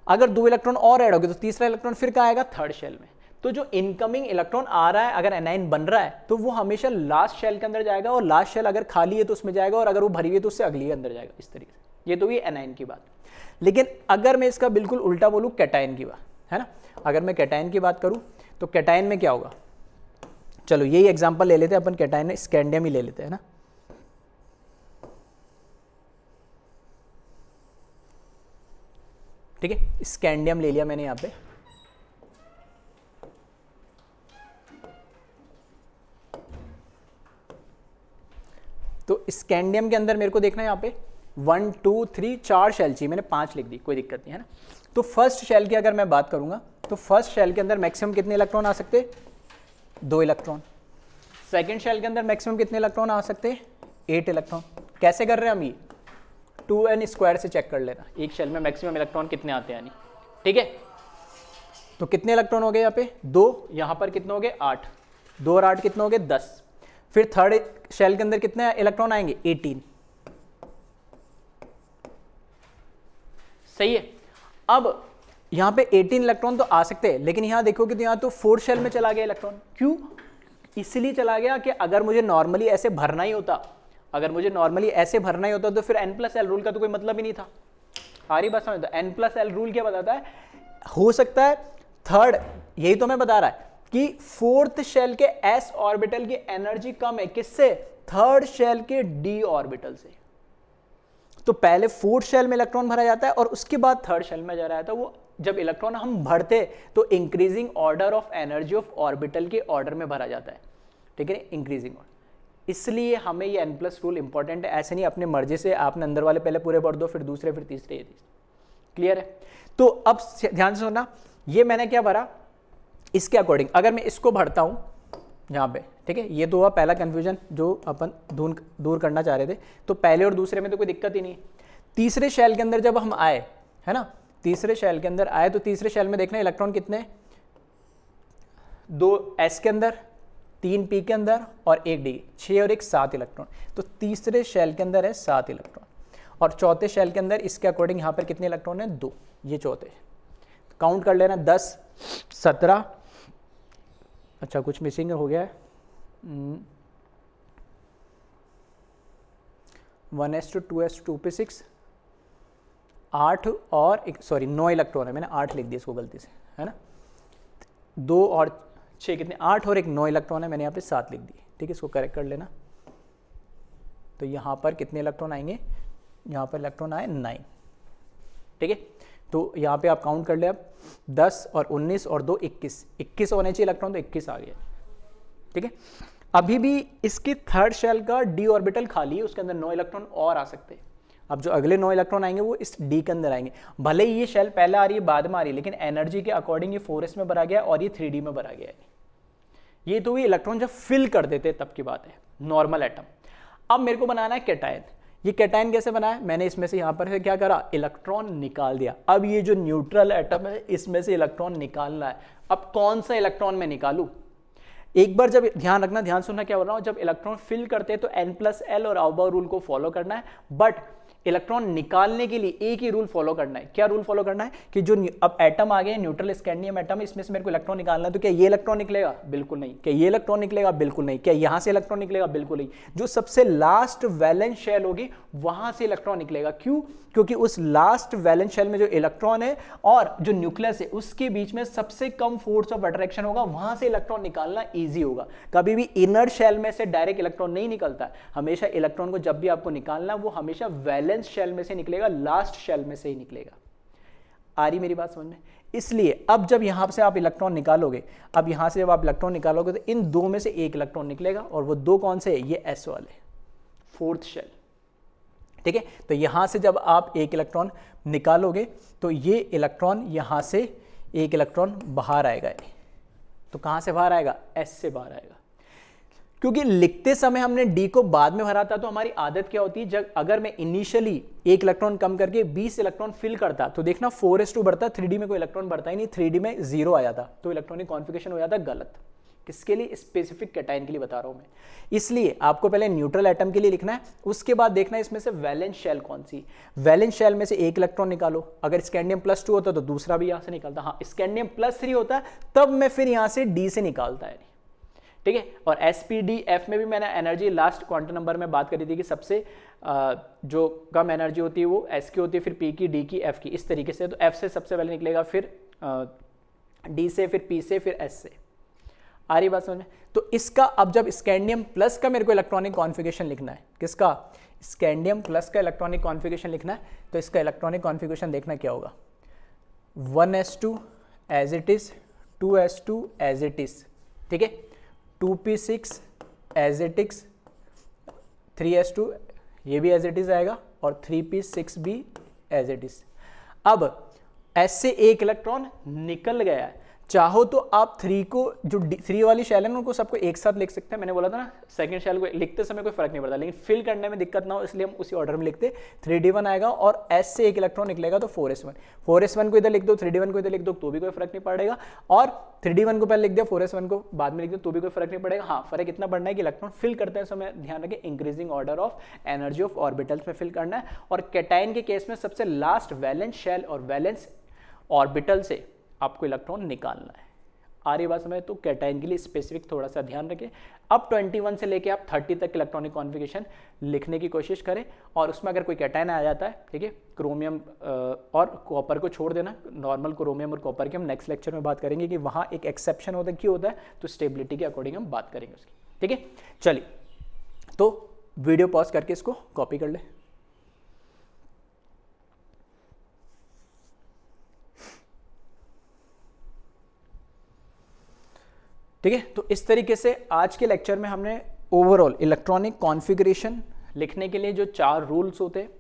अगर 2 इलेक्ट्रॉन और ऐड हो गए तो तीसरा इलेक्ट्रॉन फिर कहाँ आएगा, थर्ड शेल में। तो जो इनकमिंग इलेक्ट्रॉन आ रहा है, अगर एनाइन बन रहा है, तो वो हमेशा लास्ट शेल के अंदर जाएगा, और लास्ट शेल अगर खाली है तो उसमें जाएगा, और अगर वो भरी हुई है तो उससे अगली के अंदर जाएगा, इस तरीके से। ये तो ये एनाइन की बात। लेकिन अगर मैं इसका बिल्कुल उल्टा बोलूँ, कैटायन की बात है ना, अगर मैं कैटायन की बात करूँ तो कैटायन में क्या होगा, चलो यही एग्जाम्पल ले लेते हैं अपन, कैटायन में स्कैंडियम ही ले लेते हैं ना। ठीक है, स्कैंडियम ले लिया मैंने यहाँ पे, तो स्कैंडियम के अंदर मेरे को देखना है यहाँ पे 1 2 3 4 शेल चाहिए, मैंने 5 लिख दी, कोई दिक्कत नहीं है ना। तो फर्स्ट शेल की अगर मैं बात करूंगा तो फर्स्ट शेल के अंदर मैक्सिमम कितने इलेक्ट्रॉन आ सकते, 2 इलेक्ट्रॉन। सेकंड शेल के अंदर मैक्सिमम कितने इलेक्ट्रॉन आ सकते, 8 इलेक्ट्रॉन। कैसे कर रहे हैं हम ये, 2n² से चेक कर लेना, एक शेल में मैक्सिमम इलेक्ट्रॉन कितने आते हैं यानी। ठीक है, तो कितने इलेक्ट्रॉन हो गए यहाँ पे, 2, यहाँ पर कितने हो गए, 8, 2 और 8 कितने हो गए, 10। फिर थर्ड शेल के अंदर कितने इलेक्ट्रॉन आएंगे, 18। सही है। अब यहाँ पे 18 इलेक्ट्रॉन तो आ सकते हैं, लेकिन यहाँ देखोगे तो यहाँ तो 4th शेल में चला गया इलेक्ट्रॉन। क्यों, इसलिए चला गया कि अगर मुझे नॉर्मली ऐसे भरना ही होता, तो फिर n+l रूल का तो कोई मतलब ही नहीं था। आ रही बात समझ। n+l रूल क्या बताता है, हो सकता है थर्ड, यही तो मैं बता रहा है कि 4th शेल के s ऑर्बिटल की एनर्जी कम है, किससे, थर्ड शेल के d ऑर्बिटल से। तो पहले 4th शेल में इलेक्ट्रॉन भरा जाता है और उसके बाद थर्ड शेल में जा रहा था। वो जब इलेक्ट्रॉन हम भरते तो increasing order of energy of orbital के ऑर्डर में भरा जाता है। ठीक है, इंक्रीजिंग ऑर्डर। इसलिए हमें ये n+ रूल इंपॉर्टेंट है। ऐसे नहीं अपने मर्जी से आपने अंदर वाले पहले पूरे भर दो, फिर दूसरे, फिर तीसरे, ये क्लियर है। तो अब ध्यान से सुनना, ये मैंने क्या भरा, इसके अकॉर्डिंग अगर मैं इसको भरता हूं यहाँ पे, ठीक है, ये तो हुआ पहला कंफ्यूजन जो अपन दूर करना चाह रहे थे। तो पहले और दूसरे में तो कोई दिक्कत ही नहीं है। तीसरे शेल के अंदर जब हम आए, है ना, तीसरे शेल के अंदर आए तो तीसरे शेल में देखना इलेक्ट्रॉन कितने, 2 s के अंदर, 3 p के अंदर और 1 d, 6 और 1 7 इलेक्ट्रॉन। तो तीसरे शेल के अंदर है 7 इलेक्ट्रॉन और चौथे शेल के अंदर इसके अकॉर्डिंग यहाँ पर कितने इलेक्ट्रॉन है, 2। ये चौथे, काउंट कर लेना, 10 17, अच्छा कुछ मिसिंग हो गया है, 1s2 2s2 2p6, 8 और 9 इलेक्ट्रॉन है, मैंने 8 लिख दिया इसको गलती से, है ना, 2 और 6 कितने, 8 और 1 9 इलेक्ट्रॉन है, मैंने यहाँ पे 7 लिख दिए, ठीक है, इसको करेक्ट कर लेना। तो यहाँ पर कितने इलेक्ट्रॉन आएंगे, यहाँ पर इलेक्ट्रॉन आए 9, ठीक है। तो यहाँ पे आप काउंट कर ले, अब 10 और 19 और 2 21 होने चाहिए इलेक्ट्रॉन, तो 21 आ गया, ठीक है। अभी भी इसके थर्ड शेल का d ऑर्बिटल खाली है, उसके अंदर 9 इलेक्ट्रॉन और आ सकते हैं। अब जो अगले 9 इलेक्ट्रॉन आएंगे वो इस d के अंदर आएंगे, भले ही ये शेल पहले आ रही है बाद में आ रही है, लेकिन एनर्जी के अकॉर्डिंग ये 4s में भरा गया और ये 3d में भरा गया है। ये तो ये इलेक्ट्रॉन जब फिल कर देते तब की बात है, नॉर्मल एटम। अब मेरे को बनाना है कैटायन। ये कैटायन कैसे बनाया, मैंने इसमें से यहाँ पर से क्या करा, इलेक्ट्रॉन निकाल दिया। अब ये जो न्यूट्रल एटम है इसमें से इलेक्ट्रॉन निकालना है। अब कौन सा इलेक्ट्रॉन मैं निकालूं, एक बार जब ध्यान रखना, ध्यान सुनना क्या बोल रहा हूं, जब इलेक्ट्रॉन फिल करते हैं तो n+l और आउबर रूल को फॉलो करना है, बट इलेक्ट्रॉन निकालने के लिए एक ही रूल फॉलो करना है। क्या रूल फॉलो करना है कि जो अब एटम आ गए, न्यूट्रल स्कैंडियम एटम, इसमें से मेरे को इलेक्ट्रॉन निकालना है, तो क्या ये इलेक्ट्रॉन निकलेगा, बिल्कुल नहीं। क्या ये इलेक्ट्रॉन निकलेगा, बिल्कुल नहीं। क्या यहां से इलेक्ट्रॉन निकलेगा, बिल्कुल नहीं। जो सबसे लास्ट वैलेंस शेल होगी वहां से इलेक्ट्रॉन निकलेगा। क्यों, क्योंकि उस लास्ट वैलेंस शेल में जो इलेक्ट्रॉन है और जो न्यूक्लियस है उसके बीच में सबसे कम फोर्स ऑफ अट्रैक्शन होगा, वहां से इलेक्ट्रॉन निकालना इजी होगा। कभी भी इनर शेल में से डायरेक्ट इलेक्ट्रॉन नहीं निकलता है, हमेशा इलेक्ट्रॉन को जब भी आपको निकालना वो हमेशा वैलेंस शेल में से निकलेगा, लास्ट शेल में से ही निकलेगा। आ रही मेरी बात समझ में। इसलिए अब जब यहां से आप इलेक्ट्रॉन निकालोगे, अब यहां से जब आप इलेक्ट्रॉन निकालोगे तो इन दो में से एक इलेक्ट्रॉन निकलेगा, और वो दो कौन से, ये s वाले, फोर्थ शेल, ठीक है। तो यहां से जब आप एक इलेक्ट्रॉन निकालोगे तो ये इलेक्ट्रॉन यहां से एक इलेक्ट्रॉन बाहर आएगा। तो कहां से बाहर आएगा, s से बाहर आएगा। क्योंकि लिखते समय हमने d को बाद में भरा था, तो हमारी आदत क्या होती है, जब अगर मैं इनिशियली एक इलेक्ट्रॉन कम करके 20 इलेक्ट्रॉन फिल करता तो देखना 4s2 बढ़ता, 3d में कोई इलेक्ट्रॉन बढ़ता ही नहीं, 3d में 0 आ जाता, तो इलेक्ट्रॉनिक कॉन्फ़िगरेशन हो जाता गलत। किसके लिए, स्पेसिफिक कैटायन के लिए बता रहा हूं मैं। इसलिए आपको पहले न्यूट्रल एटम के लिए लिखना है, उसके बाद देखना है इसमें से वैलेंस शेल कौन सी। वैलेंस शेल में से एक इलेक्ट्रॉन निकालो, अगर स्कैंडियम +2 होता तो दूसरा भी यहां से निकालता, हाँ स्कैंडियम +3 होता तब मैं फिर यहां से d से निकालता है, ठीक है। और sp_d_f में भी मैंने एनर्जी लास्ट क्वांटम नंबर में बात करी थी कि सबसे जो कम एनर्जी होती है वो s की होती है, फिर p की, d की, f की, इस तरीके से। तो f से सबसे पहले निकलेगा, फिर d से, फिर p से, फिर s से। आ रही बात समझ में। तो इसका अब जब स्कैंडियम प्लस का मेरे को इलेक्ट्रॉनिक कॉन्फ़िगरेशन लिखना है, किसका, स्कैंडियम प्लस का इलेक्ट्रॉनिक कॉन्फ़िगरेशन लिखना है, तो इसका इलेक्ट्रॉनिक कॉन्फ़िगरेशन देखना क्या होगा, 1s2 as it is, 2s2 as it is, ठीक है, 2p6 as it is, 3s2 ये भी एज इट इज आएगा, और 3p6 भी एज इट इज। अब s से एक इलेक्ट्रॉन निकल गया है, चाहो तो आप 3 को, जो 3 वाली शेल है ना, उनको सबको एक साथ लिख सकते हैं। मैंने बोला था ना सेकंड शेल को लिखते समय कोई फर्क नहीं पड़ता, लेकिन फिल करने में दिक्कत ना हो इसलिए हम उसी ऑर्डर में लिखते। 3d1 आएगा और s से एक इलेक्ट्रॉन निकलेगा तो 4s1, 4s1 को इधर लिख दो, 3d1 को इधर लिख दो तो भी कोई फर्क नहीं पड़ेगा, और 3d1 को पहले लिख दिया, 4s1 को बाद में लिख दो तो भी कोई फर्क नहीं पड़ेगा। हाँ, फर्क इतना पड़ना है कि इलेक्ट्रॉन फिल करते हैं समय ध्यान रखें increasing order of energy of orbitals में फिल करना है। और कैटायन के केस में सबसे लास्ट वैलेंस शेल और वैलेंस ऑर्बिटल से आपको इलेक्ट्रॉन निकालना है। आ रही बात समझ। तो कैटायन के लिए स्पेसिफिक थोड़ा सा ध्यान रखें। अब 21 से लेके आप 30 तक इलेक्ट्रॉनिक कॉन्फ़िगरेशन लिखने की कोशिश करें, और उसमें अगर कोई कैटायन आ जाता है, ठीक है, क्रोमियम और कॉपर को छोड़ देना, नॉर्मल क्रोमियम और कॉपर की हम नेक्स्ट लेक्चर में बात करेंगे कि वहाँ एक एक्सेप्शन होता है, क्यों होता है, तो स्टेबिलिटी के अकॉर्डिंग हम बात करेंगे उसकी, ठीक है। चलिए, तो वीडियो पॉज करके इसको कॉपी कर ले। ठीक है, तो इस तरीके से आज के लेक्चर में हमने ओवरऑल इलेक्ट्रॉनिक कॉन्फ़िगरेशन लिखने के लिए जो 4 रूल्स होते हैं,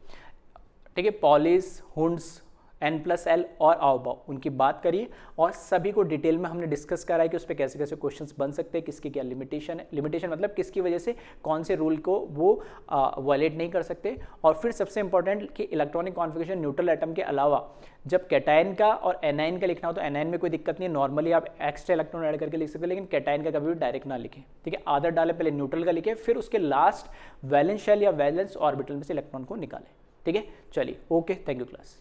ठीक है, पॉलिश, हुंड्स, N+L और आओबाओ, उनकी बात करिए और सभी को डिटेल में हमने डिस्कस करा है कि उस पर कैसे कैसे क्वेश्चंस बन सकते हैं, किसकी क्या लिमिटेशन है, लिमिटेशन मतलब किसकी वजह से कौन से रूल को वो वायलेट नहीं कर सकते। और फिर सबसे इंपॉर्टेंट कि इलेक्ट्रॉनिक कॉन्फ़िगरेशन न्यूट्रल एटम के अलावा जब कैटायन का और एनायन का लिखना हो तो एनायन में कोई दिक्कत नहीं है, नॉर्मली आप एक्स्ट्रा इलेक्ट्रॉन ऐड करके लिख सकते हैं, लेकिन कैटायन का कभी भी डायरेक्ट ना लिखें, ठीक है। आदत डालें, पहले न्यूट्रल का लिखें, फिर उसके लास्ट वैलेंस शेल या वैलेंस ऑर्बिटल में से इलेक्ट्रॉन को निकालें, ठीक है। चलिए, ओके, थैंक यू क्लास।